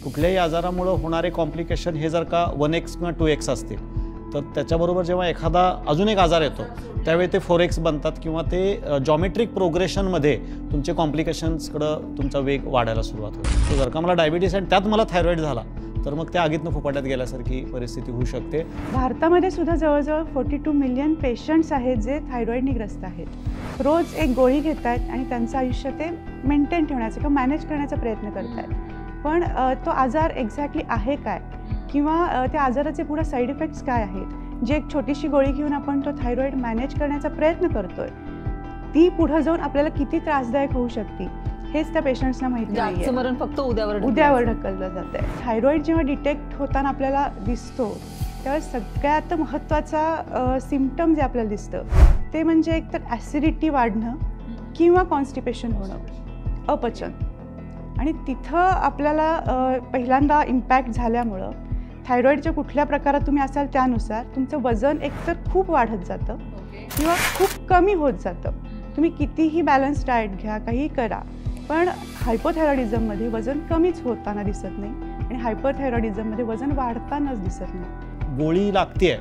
कुठल्याही आजारामुळे होणारे कॉम्प्लिकेशन हे जर का 1x किंवा 2x असतील तर त्याच्याबरोबर जेव्हा एखादा अजून एक आजार येतो त्यावेळी ते 4x बनतात किंवा ते जॉमेट्रिक प्रोग्रेशनमध्ये तुमचे कॉम्प्लिकेशन्सकडं तुमचा वेग वाढायला सुरुवात होते. तर जर का मला डायबिटीस आणि त्यात मला थायरॉईड झाला तर मग त्या आगीतनं फुफाट्यात गेल्यासारखी परिस्थिती होऊ शकते. भारतामध्ये सुद्धा जवळजवळ 42 मिलियन पेशंट्स आहेत जे थायरॉईडने ग्रस्त आहेत. रोज एक गोळी घेत आहेत आणि त्यांचं आयुष्य ते मेंटेन ठेवण्याचा किंवा मॅनेज करण्याचा प्रयत्न करत आहेत. पण तो आजार एक्झॅक्टली आहे काय किंवा त्या आजाराचे पुढे साईड इफेक्ट्स काय आहेत, जे एक छोटीशी गोळी घेऊन आपण तो थायरॉईड मॅनेज करण्याचा प्रयत्न करतोय ती पुढे जाऊन आपल्याला किती त्रासदायक होऊ शकते हेच त्या पेशंट्सना माहिती नाही. मरण फक्त उद्यावर ढकललं जात आहे. थायरॉईड जेव्हा डिटेक्ट होताना आपल्याला दिसतो तेव्हा सगळ्यात महत्त्वाचा सिम्पटम जे आपल्याला दिसतं ते म्हणजे एक तर ॲसिडिटी वाढणं किंवा कॉन्स्टिपेशन होणं, अपचन. आणि तिथं आपल्याला पहिल्यांदा इम्पॅक्ट झाल्यामुळं थायरॉईडच्या कुठल्या प्रकारात तुम्ही असाल त्यानुसार तुमचं वजन एकतर खूप वाढत जातं किंवा खूप कमी होत जातं. तुम्ही कितीही बॅलन्स डाएट घ्या, काही करा, पण हायपोथायरॉइडिझममध्ये वजन कमीच होताना दिसत नाही आणि हायपरथायरॉइडिझममध्ये वजन वाढतानाच दिसत नाही. गोळी लागते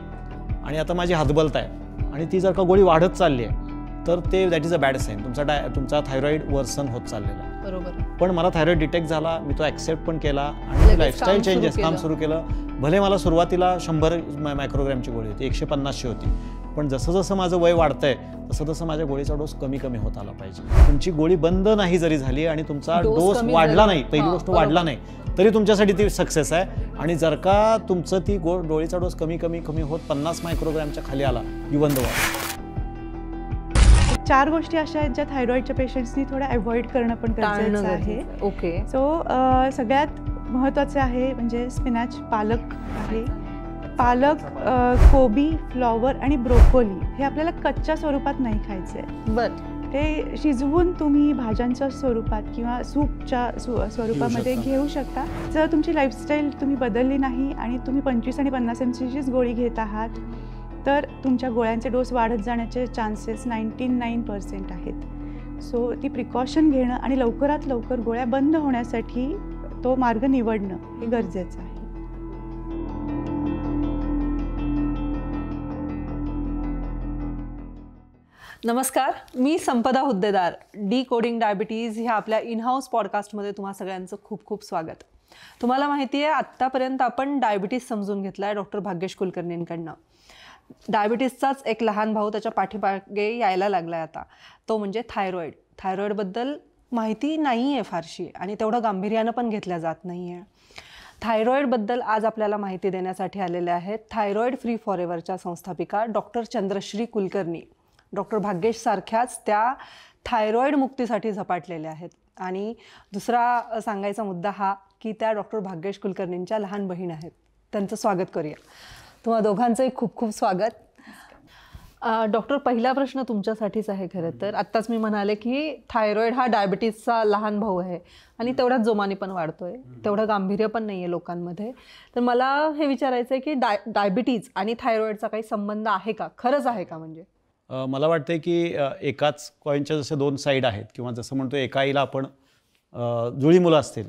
आणि आता माझी हातबलत आहे आणि ती जर का गोळी वाढत चालली आहे तर ते that is a bad sign. तुमचा थायरॉईड वर्सन होत चाललेला आहे. बरोबर. पण मला थायरॉईड डिटेक्ट झाला, मी तो ॲक्सेप्ट पण केला आणि लाईफस्टाईल चेंजेस काम सुरू केलं. भले मला सुरुवातीला 100 मायक्रोग्रॅमची गोळी होती, 150ची होती, पण जसं जसं माझं वय वाढतंय तसं तसं माझ्या गोळीचा डोस कमी कमी होत आला पाहिजे. तुमची गोळी बंद नाही जरी झाली आणि तुमचा डोस वाढला नाही, पहिली गोष्ट वाढला नाही, तरी तुमच्यासाठी ती सक्सेस आहे. आणि जर का तुमचं ती गोळीचा डोस कमी कमी कमी होत 50 मायक्रोग्रॅमच्या खाली आला, युवन द 4 गोष्टी अशा आहेत ज्या थायरॉईडच्या पेशंट्सनी थोडं अवॉइड करणं पण गरजेचं आहे. ओके. सो सगळ्यात महत्त्वाचे आहे म्हणजे स्पिनॅच, पालक आहे. पालक, कोबी, फ्लॉवर आणि ब्रोकोली हे आपल्याला कच्च्या स्वरूपात नाही खायचं आहे. बरं. ते शिजवून तुम्ही भाज्यांच्या स्वरूपात किंवा सूपच्या स्वरूपामध्ये घेऊ शकता. जर तुमची लाईफस्टाईल तुम्ही बदलली नाही आणि तुम्ही 25 आणि 50 mgचीच गोळी घेत आहात तर तुमच्या गोळ्यांचे डोस वाढत जाण्याचे चान्सेस 99% आहेत. सो ती प्रिकॉशन घेणं आणि लवकरात लवकर गोळ्या बंद होण्यासाठी तो मार्ग निवडणं हे गरजेचं आहे. नमस्कार, मी संपदा हुद्देदार. डी कोडिंग डायबिटीज ह्या आपल्या इनहाऊस पॉडकास्टमध्ये तुम्हा सगळ्यांचं खूप खूप स्वागत. तुम्हाला माहिती आहे आत्तापर्यंत आपण डायबिटीज समजून घेतला आहे डॉक्टर भाग्येश कुलकर्णींकडनं. डायबिटीसचाच एक लहान भाऊ त्याच्या पाठीमागे यायला लागला आहे आता, तो म्हणजे थायरॉईड. थायरॉईडबद्दल माहिती नाही आहे फारशी आणि तेवढं गांभीर्यानं पण घेतल्या जात नाही आहे. थायरॉईडबद्दल आज आपल्याला माहिती देण्यासाठी आलेल्या आहेत थायरॉईड फ्री फॉरएव्हरच्या संस्थापिका डॉक्टर चंद्रश्री कुलकर्णी. डॉक्टर भाग्येश सारख्याच त्या थायरॉईड मुक्तीसाठी झपाटलेल्या आहेत. आणि दुसरा सांगायचा मुद्दा हा की त्या डॉक्टर भाग्येश कुलकर्णींच्या लहान बहीण आहेत. त्यांचं स्वागत करूया. तुम्हा दोघांचंही खूप खूप स्वागत. डॉक्टर, पहिला प्रश्न तुमच्यासाठीच आहे. खरं तर आत्ताच मी म्हणाले की थायरॉईड हा डायबिटीसचा लहान भाऊ आहे आणि तेवढ्याच जोमाने पण वाढतोय, तेवढं गांभीर्य पण नाही आहे लोकांमध्ये. तर मला हे विचारायचं आहे की डायबिटीज आणि थायरॉईडचा काही संबंध आहे का, खरंच आहे का? म्हणजे मला वाटतं की एकाच कॉईनच्या जसे 2 साईड आहेत किंवा जसं म्हणतो एका आईला आपण जुळी मुलं असतील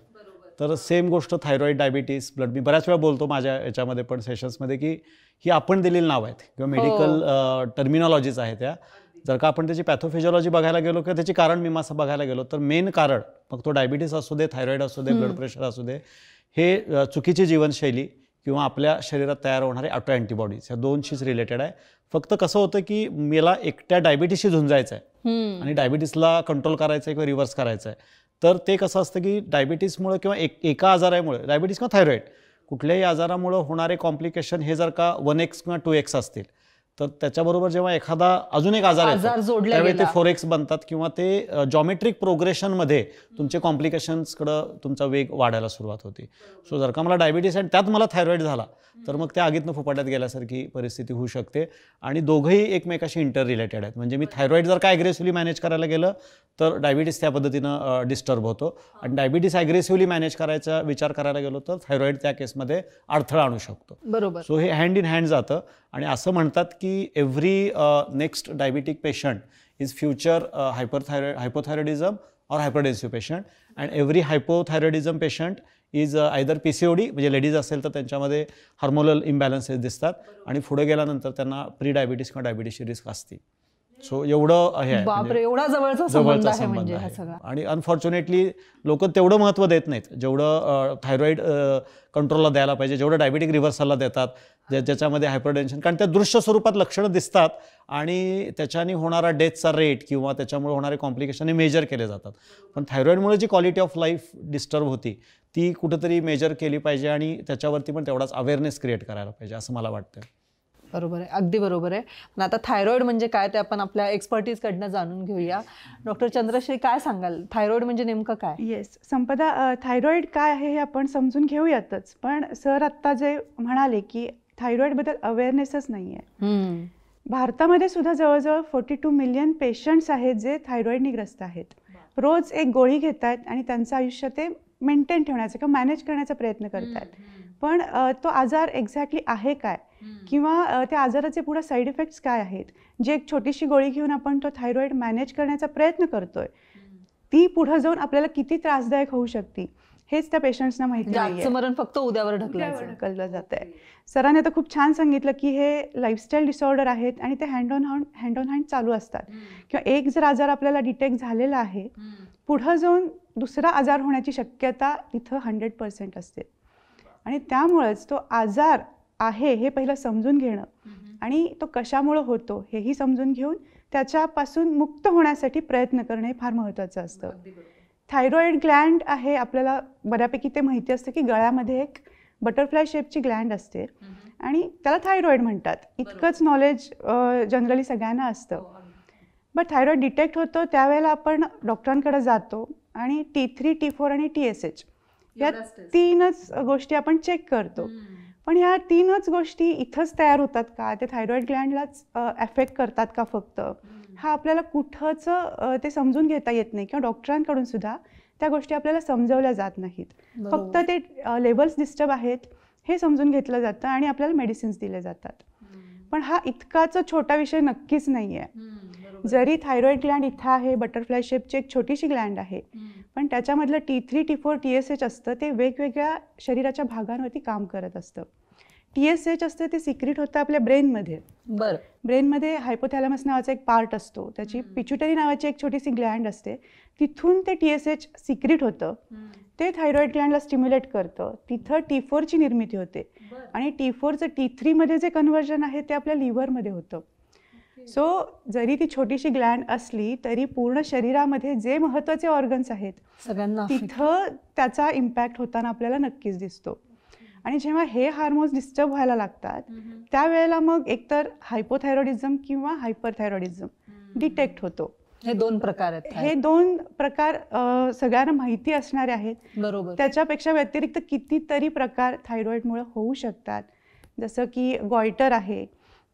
तर सेम गोष्ट थायरॉईड, डायबिटीस, ब्लड. मी बऱ्याच वेळा बोलतो माझ्या याच्यामध्ये पण सेशन्समध्ये की ही आपण दिलेली नाव आहेत किंवा मेडिकल टर्मिनॉलॉजीज आहेत त्या. जर का आपण त्याची पॅथोफिजिओलॉजी बघायला गेलो किंवा त्याची कारण मीमांसा बघायला गेलो तर मेन कारण मग तो डायबिटीस असू दे, थायरॉईड असू दे, ब्लड प्रेशर असू दे, हे चुकीची जीवनशैली किंवा आपल्या शरीरात तयार होणारे ऑटो अँटीबॉडीज ह्या 2शीच रिलेटेड आहे. फक्त कसं होतं की मला एकट्या डायबिटीसशी झुंजायचं आहे आणि डायबिटीसला कंट्रोल करायचं आहे किंवा रिव्हर्स करायचं आहे. तर ते कसं असतं की डायबिटीसमुळे किंवा एका आजारामुळे, डायबिटीस किंवा थायरॉईड कुठल्याही आजारामुळे होणारे कॉम्प्लिकेशन हे जर का 1x किंवा 2x असतील तर त्याच्याबरोबर जेव्हा एखादा अजून एक आजार येतो त्यावेळी ते 4x बनतात किंवा ते जॉमेट्रिक प्रोग्रेशनमध्ये तुमचे कॉम्प्लिकेशन्सकडं तुमचा वेग वाढायला सुरुवात होते. सो जर का मला डायबिटीस आणि त्यात मला थायरॉईड झाला तर मग त्या आगीतनं फुफाट्यात गेल्यासारखी परिस्थिती होऊ शकते. आणि दोघंही एकमेकाशी इंटर रिलेटेड आहेत. म्हणजे मी थायरॉईड जर का ॲग्रेसिव्हली मॅनेज करायला गेलं तर डायबिटीस त्या पद्धतीनं डिस्टर्ब होतो आणि डायबिटीस ॲग्रेसिव्हली मॅनेज करायचा विचार करायला गेलो तर थायरॉईड त्या केसमध्ये अडथळा आणू शकतो. बरोबर. सो हे हँड इन हँड जातं. आणि असं म्हणतात की every next diabetic patient is future hypothyroidism और hypertensive patient and every hypothyroidism patient is either PCOD, म्हणजे लेडीज असेल तर त्यांच्यामध्ये हार्मोनल इम्बॅलन्सेस दिसतात आणि पुढे गेल्यानंतर त्यांना प्री डायबिटीस किंवा डायबिटीसची रिस्क असते. सो एवढं हे आहे, बापरे, एवढा जवळचा संबंध आहे म्हणजे हा सगळा. आणि अनफॉर्च्युनेटली लोक तेवढं महत्त्व देत नाहीत जेवढं थायरॉईड कंट्रोलला द्यायला पाहिजे, जेवढं डायबेटिक रिव्हर्सलला देतात, ज्याच्यामध्ये हायपरटेन्शन, कारण त्या दृश्य स्वरूपात लक्षणं दिसतात आणि त्याच्याने होणारा डेथचा रेट किंवा त्याच्यामुळे होणारे कॉम्प्लिकेशन हे मेजर केले जातात. पण थायरॉईडमुळे जी क्वालिटी ऑफ लाईफ डिस्टर्ब होती ती कुठंतरी मेजर केली पाहिजे आणि त्याच्यावरती पण तेवढाच अवेअरनेस क्रिएट करायला पाहिजे असं मला वाटतं. बरोबर आहे, अगदी बरोबर आहे. पण आता थायरॉइड म्हणजे काय ते आपण आपल्या एक्सपर्टीजकडनं जाणून घेऊया. डॉक्टर चंद्रश्री, काय सांगाल, थायरॉइड म्हणजे नेमकं काय? येस संपदा, थायरॉईड काय आहे हे आपण समजून घेऊयातच, पण सर आत्ता जे म्हणाले की थायरॉईडबद्दल अवेअरनेसच नाही आहे. भारतामध्ये सुद्धा जवळजवळ 42 मिलियन पेशंट्स आहेत जे थायरॉईडने ग्रस्त आहेत. रोज एक गोळी घेत आहेत आणि त्यांचं आयुष्य ते मेंटेन ठेवण्याचा किंवा मॅनेज करण्याचा प्रयत्न करत आहेत. पण तो आजार एक्झॅक्टली आहे काय किंवा त्या आजाराचे पुढे साईड इफेक्ट्स काय आहेत, जे एक छोटीशी गोळी घेऊन आपण तो थायरॉईड मॅनेज करण्याचा प्रयत्न करतोय, ती पुढे जाऊन आपल्याला किती त्रासदायक होऊ शकते हेच त्या पेशंट्सना माहिती नाही. मरण फक्त उद्यावर ढकललं जात आहे. सरांनी आता खूप छान सांगितलं की हे लाईफस्टाईल डिसऑर्डर आहेत आणि ते हँड ऑन हँड चालू असतात. किंवा एक जर आजार आपल्याला डिटेक्ट झालेला आहे, पुढं जाऊन दुसरा आजार होण्याची शक्यता तिथं 100% असते. आणि त्यामुळेच तो आजार आहे हे पहिलं समजून घेणं आणि तो कशामुळे होतो हेही समजून घेऊन त्याच्यापासून मुक्त होण्यासाठी प्रयत्न करणे फार महत्त्वाचं असतं. थायरॉईड ग्लँड आहे, आपल्याला बऱ्यापैकी ते माहिती असतं की गळ्यामध्ये एक बटरफ्लाय शेपची ग्लँड असते आणि त्याला थायरॉईड म्हणतात. इतकंच नॉलेज जनरली सगळ्यांना असतं. बट थायरॉईड डिटेक्ट होतो त्यावेळेला आपण डॉक्टरांकडे जातो आणि T3, T4 आणि TSH या 3च गोष्टी आपण चेक करतो. पण ह्या 3च गोष्टी इथंच तयार होतात का, ते थायरॉईड ग्लँडलाच अफेक्ट करतात का फक्त, हा आपल्याला कुठंच ते समजून घेता येत नाही किंवा डॉक्टरांकडून सुद्धा त्या गोष्टी आपल्याला समजवल्या जात नाहीत. फक्त ते लेवल्स डिस्टर्ब आहेत हे समजून घेतलं जातं आणि आपल्याला मेडिसिन्स दिले जातात. पण हा इतकाच छोटा विषय नक्कीच नाही आहे. जरी थायरॉईड ग्लँड इथं आहे, बटरफ्लाय शेपची एक छोटीशी ग्लँड आहे, पण त्याच्यामधलं T3, T4, TSH असतं ते वेगवेगळ्या शरीराच्या भागांवरती काम करत असतं. TSH असतं ते सिक्रीट होतं आपल्या ब्रेनमध्ये. ब्रेनमध्ये हायपोथॅलॅमस नावाचा एक पार्ट असतो, त्याची पिच्युटरी नावाची एक छोटीशी ग्लँड असते, तिथून ते TSH सिक्रीट होतं, ते थायरॉईड ग्लँडला स्टिम्युलेट करतं, तिथं T4 ची निर्मिती होते आणि T4चं T3 मध्ये जे कन्व्हर्जन आहे ते आपल्या लिव्हरमध्ये होतं. सो जरी ती छोटीशी ग्लँड असली तरी पूर्ण शरीरामध्ये जे महत्त्वाचे ऑर्गन्स आहेत सगळ्यांना तिथं त्याचा इम्पॅक्ट होताना आपल्याला नक्कीच दिसतो. आणि जेव्हा हे हार्मोन्स डिस्टर्ब व्हायला लागतात त्यावेळेला मग एकतर हायपोथायरॉइडिझम किंवा हायपरथायरॉइडिझम डिटेक्ट होतो. हे 2 प्रकार आहेत. हे 2 प्रकार सगळ्यांना माहिती असणारे आहेत. बरोबर. त्याच्यापेक्षा व्यतिरिक्त कितीतरी प्रकार थायरॉइडमुळे होऊ शकतात, जसं की गॉयटर आहे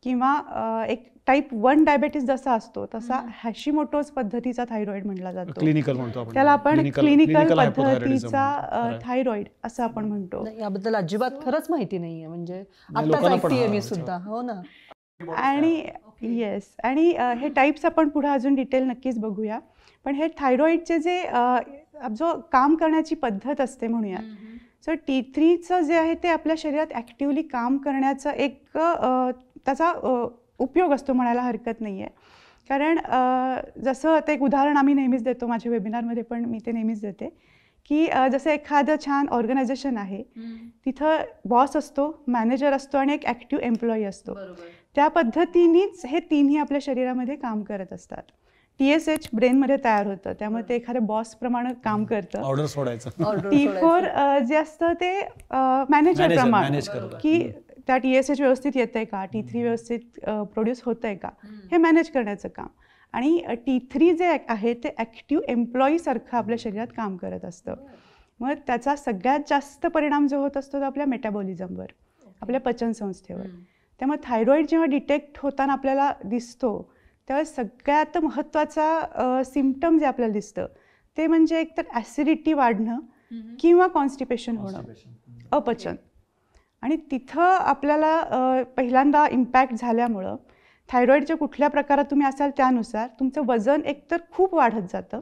किंवा एक टाईप 1 डायबेटीस जसा असतो तसा हॅशिमोटोज पद्धतीचा थायरॉइड म्हटला जातो. क्लिनिकल म्हणतो आपण त्याला, आपण क्लिनिकल पद्धतीचा थायरॉइड असं आपण म्हणतो. याबद्दल अजिबात खरंच माहिती नाहीये, म्हणजे आताच ऐकतेय मी सुद्धा. हो ना. आणि येस, आणि हे टाईप्स आपण पुढे अजून डिटेल नक्कीच बघूया. पण हे थायरॉइडचे जे जो काम करण्याची पद्धत असते म्हणूया, सो T3चं जे आहे ते आपल्या शरीरात ॲक्टिव्हली काम करण्याचं एक त्याचा उपयोग असतो म्हणायला हरकत नाही आहे. कारण जसं आता एक उदाहरण आम्ही नेहमीच देतो, माझ्या वेबिनारमध्ये पण मी ते नेहमीच देते, की जसं एखादं छान ऑर्गनायझेशन आहे, तिथं बॉस असतो, मॅनेजर असतो आणि एक ॲक्टिव्ह एम्प्लॉई असतो. त्या पद्धतीनेच हे तिन्ही आपल्या शरीरामध्ये काम करत असतात. TSH ब्रेनमध्ये तयार होतं, त्यामुळे ते एखाद्या बॉस प्रमाणे काम करतं. ऑर्डर सोडायचं. T4 जे असतं ते मॅनेजर प्रमाणे, की त्या TSH व्यवस्थित येतंय का, T3 व्यवस्थित प्रोड्यूस होतंय का, हे मॅनेज करण्याचं काम. आणि T3 जे आहे ते ॲक्टिव्ह एम्प्लॉईसारखं आपल्या शरीरात काम करत असतं. मग त्याचा सगळ्यात जास्त परिणाम जो होत असतो तो आपल्या मेटाबॉलिझमवर, आपल्या पचनसंस्थेवर. त्यामुळे थायरॉईड जेव्हा डिटेक्ट होताना आपल्याला दिसतो तेव्हा सगळ्यात महत्त्वाचा सिम्पटम जे आपल्याला दिसतं ते म्हणजे एकतर ॲसिडिटी वाढणं किंवा कॉन्स्टिपेशन होणं, अपचन. आणि तिथं आपल्याला पहिल्यांदा इम्पॅक्ट झाल्यामुळं थायरॉईडच्या कुठल्या प्रकारात तुम्ही असाल त्यानुसार तुमचं वजन एकतर खूप वाढत जातं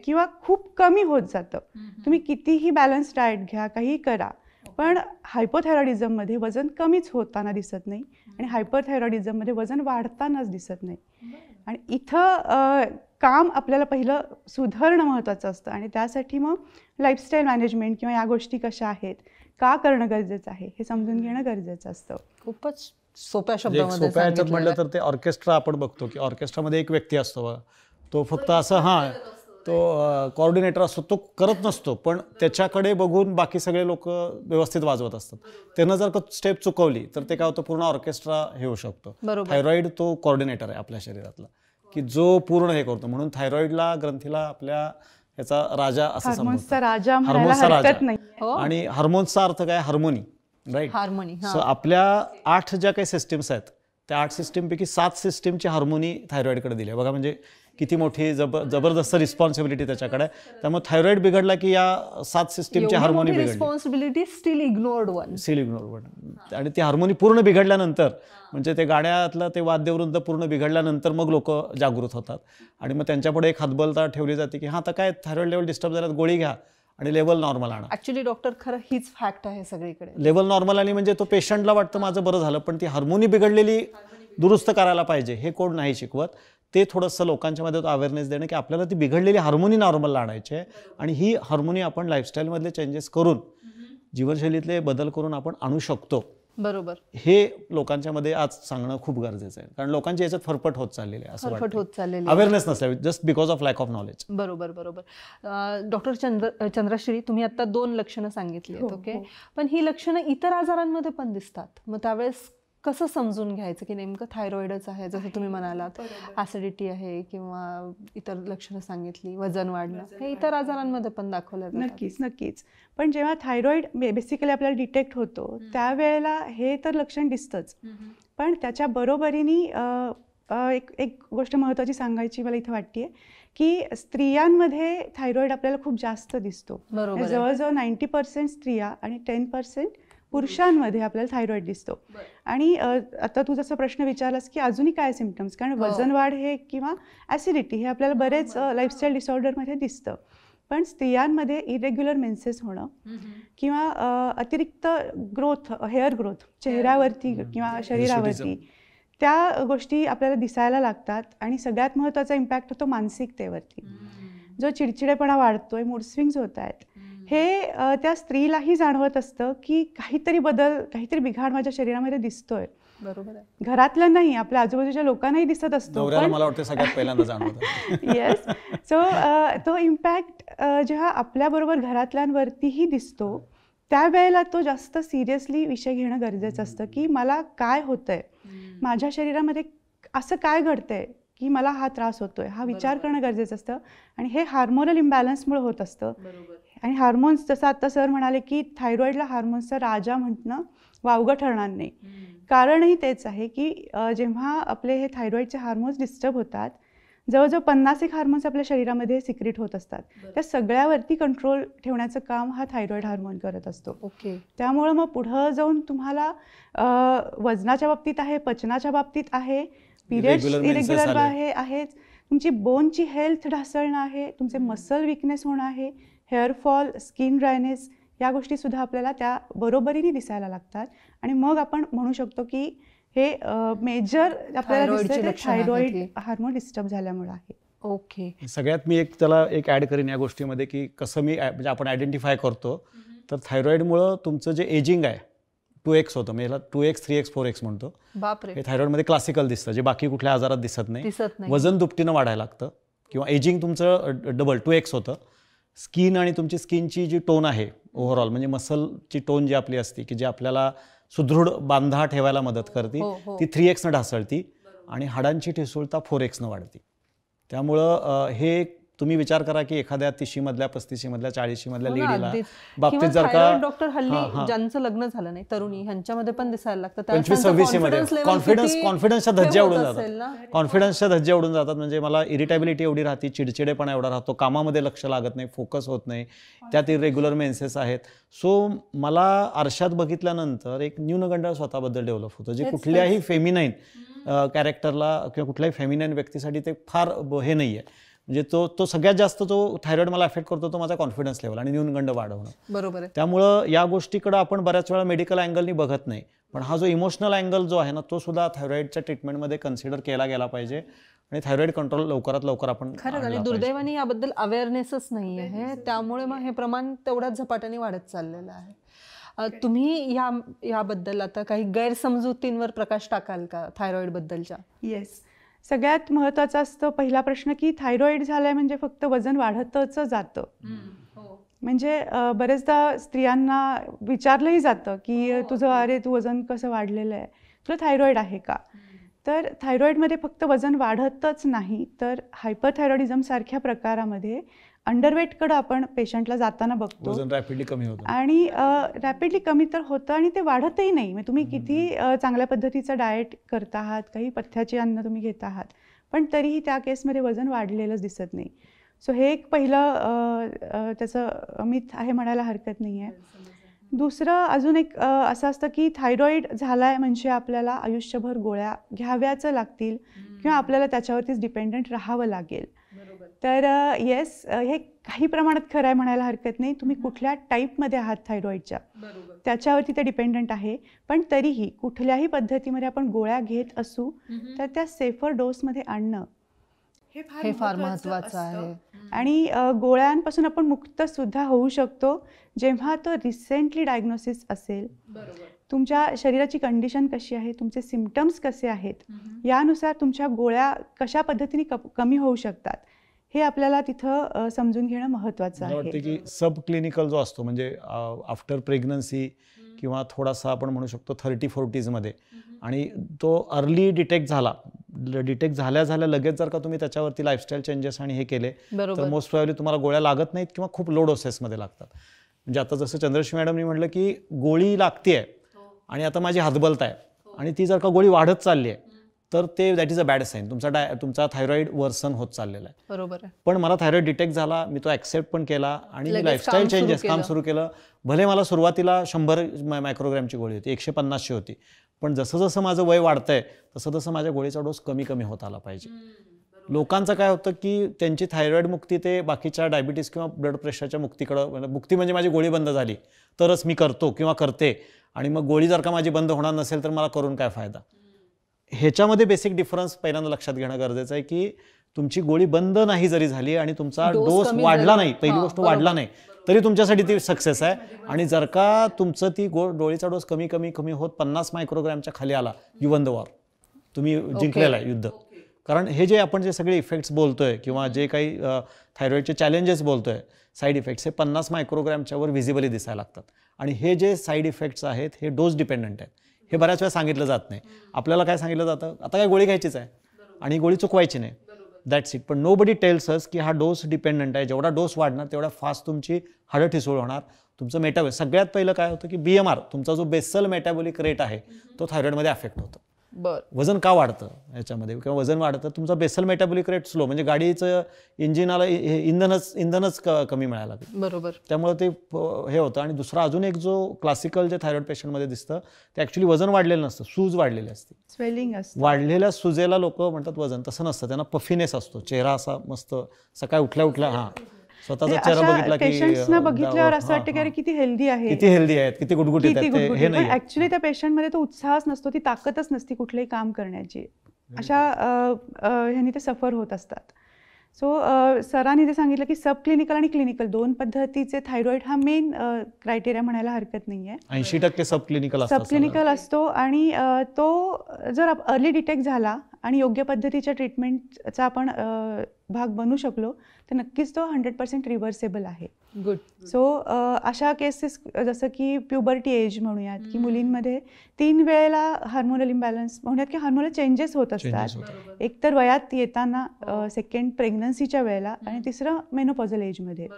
किंवा खूप कमी होत जातं. तुम्ही कितीही बॅलन्स डाएट घ्या, काही करा, पण हायपोथायरॉइडिझममध्ये वजन कमीच होताना दिसत नाही आणि हायपरथायरॉइडिझममध्ये वजन वाढतानाच दिसत नाही. आणि इथं काम आपल्याला पहिलं सुधारणं महत्त्वाचं असतं आणि त्यासाठी मग लाईफस्टाईल मॅनेजमेंट किंवा या गोष्टी कशा आहेत, का करणं गरजेचं आहे हे समजून घेणं गरजेचं असतं. खूपच सोप्या म्हणजे एक शब्दामध्ये सोप्या ह्याच्यात सांगितलेलं म्हटलं तर ते ऑर्केस्ट्रा आपण बघतो की ऑर्केस्ट्रामध्ये एक व्यक्ती असतो बघा, तो फक्त असं तो कोऑर्डिनेटर असतो, तो करत नसतो, पण त्याच्याकडे बघून बाकी सगळे लोक व्यवस्थित वाजवत असतात. त्यानं जर का स्टेप चुकवली तर ते काय होतं, पूर्ण ऑर्केस्ट्रा हे होऊ शकतो. बरोबर. थायरॉइड तो कोऑर्डिनेटर आहे आपल्या शरीरातला, की जो पूर्ण हे करतो. म्हणून थायरॉइडला ग्रंथीला आपल्या ह्याचा राजा असं हार्मोन्सचा समजतात. राजा म्हणायला हार्मोन्सचा हरकत राजा. नाही. हो. आणि हार्मोन्सचा अर्थ काय, हार्मोनी, राईट. हार्मोनी. सो आपल्या 8 ज्या काही सिस्टीम्स आहेत त्या 8 सिस्टीमपैकी 7 सिस्टीमची हार्मोनी थायरॉइडकडे दिली आहे बघा. म्हणजे किती मोठी जबरदस्त रिस्पॉन्सिबिलिटी त्याच्याकडे. त्यामुळे थायरॉइड बिघडला की या 7 सिस्टीमची हार्मोनी बिघडली. Responsibility steel ignored one. आणि ती हार्मोनी पूर्ण बिघडल्यानंतर, म्हणजे ते गाण्यातलं ते वाद्यवृंद पूर्ण बिघडल्यानंतर मग लोक जागृत होतात आणि मग त्यांच्यापुढे एक हातबलता ठेवली जाते की हां आता काय थायरॉइड लेवल डिस्टर्ब झाल्यात, गोळी घ्या आणि लेवल नॉर्मल आणा. ऍक्च्युली डॉक्टर खरं हीच फॅक्ट आहे सगळीकडे. लेवल नॉर्मल आणि म्हणजे तो पेशंटला वाटतं माझं बरं झालं, पण ती हार्मोनी बिघडलेली दुरुस्त करायला पाहिजे हे कोण नाही शिकवत. ते थोडंसं लोकांच्या मध्ये अवेअरनेस देणं की आपल्याला ती बिघडलेली हार्मोनी नॉर्मलला आणायची आहे आणि ही हार्मोनी आपण लाईफस्टाईलमधले चेंजेस करून, जीवनशैलीतले बदल करून आपण आणू शकतो. बरोबर. हे लोकांच्या मध्ये आज सांगणं खूप गरजेचं आहे, कारण लोकांची याच्यात फरफट होत चाललेली आहे. असं फरफट होत चाललेली अवेअरनेस नसल्या, just because of lack of knowledge. बरोबर बरोबर. डॉक्टर चंद्रश्री, तुम्ही आता 2 लक्षणं सांगितली आहेत. ओके, पण ही लक्षणं इतर आजारांमध्ये पण दिसतात. मग त्यावेळेस कसं समजून घ्यायचं की नेमकं थायरॉइडच आहे, जसं तुम्ही म्हणालात ऍसिडिटी आहे किंवा इतर लक्षणं सांगितली, वजन वाढणं, हे इतर आजारांमध्ये पण दाखवलं जातं. नक्कीच. पण जेव्हा थायरॉइड बेसिकली आपल्याला डिटेक्ट होतो त्यावेळेला हे तर लक्षण दिसतंच, पण त्याच्या बरोबरीने एक गोष्ट महत्त्वाची सांगायची मला इथं वाटते की स्त्रियांमध्ये थायरॉइड आपल्याला खूप जास्त दिसतो. बरोबर. जवळजवळ 90% स्त्रिया आणि 10% पुरुषांमध्ये आपल्याला थायरॉइड दिसतो. आणि आता तू जसं प्रश्न विचारलास की अजूनही काय सिम्पटम्स, कारण वजन वाढ हे किंवा ॲसिडिटी हे आपल्याला बरेच लाईफस्टाईल डिसऑर्डरमध्ये दिसतं. पण स्त्रियांमध्ये इरेग्युलर मेन्सेस होणं किंवा अतिरिक्त ग्रोथ, हेअर ग्रोथ चेहऱ्यावरती किंवा शरीरावरती, त्या गोष्टी आपल्याला दिसायला लागतात. आणि सगळ्यात महत्त्वाचा इम्पॅक्ट होतो मानसिकतेवरती. जो चिडचिडेपणा वाढतोय, मूड स्विंग्स होत आहेत, हे त्या स्त्रीलाही जाणवत असतं की काहीतरी बदल, काहीतरी बिघाड माझ्या शरीरामध्ये दिसतोय. बरोबर आहे. घरातलं नाही, आपल्या आजूबाजूच्या लोकांनाही दिसत असतो. मला वाटतं सगळ्यात पहिल्यांदा जाणवतं. येस. सो तो इम्पॅक्ट जेव्हा आपल्याबरोबर घरातल्यांवरतीही दिसतो त्यावेळेला तो जास्त सिरियसली विषय घेणं गरजेचं असतं की मला काय होतंय, माझ्या शरीरामध्ये असं काय घडतंय की मला हा त्रास होतोय, हा विचार करणं गरजेचं असतं. आणि हे हार्मोनल इम्बॅलन्समुळे होत असतं. आणि हार्मोन्स, जसं आता सर म्हणाले की थायरॉइडला हार्मोन्सचा राजा म्हटणं वावगं ठरणार नाही. कारणही तेच आहे की जेव्हा आपले हे थायरॉइडचे हार्मोन्स डिस्टर्ब होतात, जवळजवळ 50 हार्मोन्स आपल्या शरीरामध्ये सिक्रेट होत असतात. त्या सगळ्यावरती कंट्रोल ठेवण्याचं काम हा थायरॉइड हार्मोन करत असतो. ओके. त्यामुळं मग पुढं जाऊन तुम्हाला वजनाच्या बाबतीत आहे, पचनाच्या बाबतीत आहे, पिरियड्स इरेग्युलर आहेत, तुमची बोनची हेल्थ ढासळणं आहे, तुमचे मसल विकनेस होणं आहे, हेअरफॉल, स्किन ड्रायनेस, या गोष्टीसुद्धा आपल्याला त्या बरोबरीने दिसायला लागतात. आणि मग आपण म्हणू शकतो की हे मेजर आपल्याला दिसतं थायरॉइड हार्मोन डिस्टर्ब झाल्यामुळे आहे. ओके. सगळ्यात मी त्याला एक ॲड करीन या गोष्टीमध्ये की कसं म्हणजे आपण आयडेंटिफाय करतो. तर थायरॉइडमुळं तुमचं जे एजिंग आहे 2x होतं, म्हणजे 2x, 3x, 4x म्हणतो. बापरे. हे थायरॉइडमध्ये क्लासिकल दिसतं, जे बाकी कुठल्या आजारात दिसत नाही. वजन दुपटीनं वाढायला लागतं किंवा एजिंग तुमचं डबल 2x होतं. स्किन आणि तुमची स्किनची जी टोन आहे ओव्हरऑल, म्हणजे मसलची टोन जी आपली असते की जी आपल्याला सुदृढ बांधा ठेवायला मदत करते, ती 3x बाढते आणि हाडांची ठिसूळता 4x वाढते. त्यामुळं हे तुम्ही विचार करा की एखाद्या 30 मधल्या, 35 मधल्या, 40 मधल्या लेडीला बाबतीत जर का डॉक्टर हल्ली ज्यांचं लग्न झालं नाही, तरुणी, ह्यांच्यामध्ये पण दिसायला लागतं. 25-26 मध्ये कॉन्फिडन्सच्या धज्ज्या उडून जातात. कॉन्फिडन्सच्या धज्ज्या उडून जातात. म्हणजे मला इरिटेबिलिटी एवढी राहते, चिडचिडेपणा एवढा राहतो, कामामध्ये लक्ष लागत नाही, फोकस होत नाही, त्यात इरेग्युलर मेन्सेस आहेत. सो मला आरशात बघितल्यानंतर एक न्यूनगंड स्वतःबद्दल डेव्हलप होतं, जे कुठल्याही फेमिनाईन कॅरेक्टरला किंवा कुठल्याही फेमिनाईन व्यक्तीसाठी ते फार हे नाही आहे. म्हणजे तो सगळ्यात जास्त जो थायरॉइड मला अफेक्ट करतो तो माझा कॉन्फिडन्स लेवल आणि न्यूनगंड वाढवणं. बरोबर आहे. त्यामुळं या गोष्टीकडे आपण बऱ्याच वेळा मेडिकल अँगलनी बघत नाही, पण हा जो इमोशनल अँगल जो आहे ना तो सुद्धा थायरॉइडच्या ट्रीटमेंटमध्ये कन्सिडर केला गेला पाहिजे आणि थायरॉइड कंट्रोल लवकरात लवकर आपण खरंच. आणि दुर्दैवाने याबद्दल अवेअरनेसच नाही आहे, त्यामुळे मग हे प्रमाण तेवढ्याच झपाट्याने वाढत चाललेलं आहे. तुम्ही याबद्दल आता काही गैरसमजुतींवर प्रकाश टाकाल का थायरॉइड बद्दलच्या? येस, सगळ्यात महत्त्वाचा असतो पहिला प्रश्न की थायरॉइड झालाय म्हणजे फक्त वजन वाढतच जातं. म्हणजे बरेचदा स्त्रियांना विचारलंही जातं की तुझं तू वजन कसं वाढलेलं आहे, तुला थायरॉइड आहे का? तर थायरॉइडमध्ये फक्त वजन वाढतच नाही तर हायपरथायरॉइडिझम सारख्या प्रकारामध्ये अंडरवेटकडं आपण पेशंटला जाताना बघतो, वजन रॅपिडली कमी होतं आणि रॅपिडली कमी तर होतं आणि ते वाढतही नाही. म्हणजे तुम्ही किती चांगल्या पद्धतीचं डाएट करत आहात, काही पथ्याची अन्न तुम्ही घेत आहात, पण तरीही त्या केसमध्ये वजन वाढलेलंच दिसत नाही. सो हे एक पहिलं त्याचं मिथ आहे म्हणायला हरकत नाही आहे. दुसरं अजून एक असं असतं की थायरॉइड झालाय म्हणजे आपल्याला आयुष्यभर गोळ्या घ्याव्याच लागतील किंवा आपल्याला त्याच्यावरतीच डिपेंडंट राहावं लागेल. तर येस, हे काही प्रमाणात खरं आहे म्हणायला हरकत नाही. तुम्ही कुठल्या टाईपमध्ये आहात थायरॉइडच्या त्याच्यावरती ते डिपेंडंट आहे, पण तरीही कुठल्याही पद्धतीमध्ये आपण गोळ्या घेत असू तर त्या सेफर डोसमध्ये आणणं हे फार महत्त्वाचं आहे. आणि गोळ्यांपासून आपण मुक्त सुद्धा होऊ शकतो जेव्हा तो रिसेंटली डायग्नोसिस असेल. तुमच्या शरीराची कंडिशन कशी आहे, तुमचे सिम्पटम्स कसे आहेत, यानुसार तुमच्या गोळ्या कशा पद्धतीने कमी होऊ शकतात हे आपल्याला तिथं समजून घेणं महत्त्वाचं आहे. मला वाटतं की सब क्लिनिकल जो असतो म्हणजे आफ्टर प्रेग्नन्सी किंवा थोडासा आपण म्हणू शकतो 30-40मध्ये आणि तो अर्ली डिटेक्ट झाल्या लगेच जर का तुम्ही त्याच्यावरती लाईफस्टाईल चेंजेस आणि हे केले तर मोस्ट प्रॉब्ली तुम्हाला गोळ्या लागत नाहीत किंवा खूप लो डोसेसमध्ये लागतात. म्हणजे आता जसं चंद्रश्री मॅडमनी म्हटलं की गोळी लागते आणि आता माझी हातबलत आहे आणि ती जर का गोळी वाढत चालली आहे तर ते that is a bad sign. तुमचा थायरॉइड वर्सन होत चाललेला आहे. बरोबर आहे. पण मला थायरॉइड डिटेक्ट झाला, मी तो ॲक्सेप्ट पण केला आणि मी लाईफस्टाईल चेंजेस काम सुरू केलं. भले मला सुरुवातीला 100 मायक्रोग्रॅमची गोळी होती, 150ची होती, पण जसं जसं माझं वय वाढतंय तसं तसं माझ्या गोळीचा डोस कमी कमी होत आला पाहिजे. लोकांचं काय होतं की त्यांची थायरॉइड मुक्ती ते बाकीच्या डायबिटीस किंवा ब्लड प्रेशरच्या मुक्तीकडं, मुक्ती म्हणजे माझी गोळी बंद झाली तरच मी करतो किंवा करते, आणि मग गोळी जर का माझी बंद होणार नसेल तर मला करून काय फायदा. ह्याच्यामध्ये बेसिक डिफरन्स पहिल्यांदा लक्षात घेणं गरजेचं आहे की तुमची गोळी बंद नाही जरी झाली आणि तुमचा डोस वाढला नाही, पहिली गोष्ट वाढला नाही तरी तुमच्यासाठी ती सक्सेस आहे. आणि जर का तुमचं ती गोळीचा डोस कमी कमी कमी होत 50 मायक्रोग्रॅमच्या खाली आला, यू वन द वॉर, तुम्ही जिंकलेला आहे युद्ध. कारण हे जे आपण जे सगळे इफेक्ट्स बोलतोय किंवा जे काही थायरॉइडचे चॅलेंजेस बोलतोय, साईड इफेक्ट्स, हे 50 मायक्रोग्रॅमच्या वर व्हिजिबली दिसायला लागतात. आणि हे जे साईड इफेक्ट्स आहेत हे डोस डिपेंडंट आहेत. हे बऱ्याच वेळा सांगितलं जात नाही. आपल्याला काय सांगितलं जातं, आता काय गोळी घ्यायचीच आहे आणि गोळी चुकवायची नाही, दॅट्स इट. पण नो बडी टेल्स अस की हा डोस डिपेंडंट आहे. जेवढा डोस वाढणार तेवढा फास्ट तुमची हाडं ठिसूळ होणार, तुमचं मेटाबॉलिक. सगळ्यात पहिलं काय होतं की BMR, तुमचा जो बेसल मेटाबॉलिक रेट आहे तो थायरॉइडमध्ये अफेक्ट होतो. वजन का वाढतं याच्यामध्ये किंवा वजन वाढतं, तुमचा बेसल मेटाबॉलिक रेट स्लो, म्हणजे गाडीचं इंजिनाला इंधनच कमी मिळायला लागतं. बरोबर. त्यामुळे ते हे होतं. आणि दुसरा अजून एक जो क्लासिकल जे थायरॉइड पेशंटमध्ये दिसतं ते ॲक्च्युली वजन वाढलेलं नसतं, सूज वाढलेली असते, स्वेलिंग असतं. वाढलेल्या सुजेला लोक म्हणतात वजन, तसं नसतं. त्यांना पफिनेस असतो, चेहरा असा मस्त सकाळी उठल्या स्वतःचा चेहरा बघितला की पेशंट्सना बघितल्यावर असं वाटतं की अरे किती हेल्दी आहे, किती हेल्दी आहेत, किती गुटगुटीत आहेत. हे नाही, ऍक्च्युली त्या पेशंटमध्ये तो उत्साहच नसतो, ती ताकदच नसती कुठलंही काम करण्याची. अशा ह्यांनी ते सफर होत असतात. सो सरांनी ते सांगितलं की सब क्लिनिकल आणि क्लिनिकल दोन पद्धतीचे थायरॉइड हा मेन क्रायटेरिया म्हणायला हरकत नाही आहे. 80% सब क्लिनिकल असतो आणि तो जर अर्ली डिटेक्ट झाला आणि योग्य पद्धतीच्या ट्रीटमेंटचा आपण भाग बनू शकलो तर नक्कीच तो 100% रिव्हर्सेबल आहे. गुड. सो अशा केसेस जसं की प्युबर्टी एज म्हणूयात की मुलींमध्ये 3 वेळेला हार्मोनल इम्बॅलन्स म्हणूयात की हार्मोनल चेंजेस होत असतात. एक तर वयात येताना, सेकंड प्रेग्नन्सीच्या वेळेला आणि तिसरं मेनोपॉझल एजमध्ये.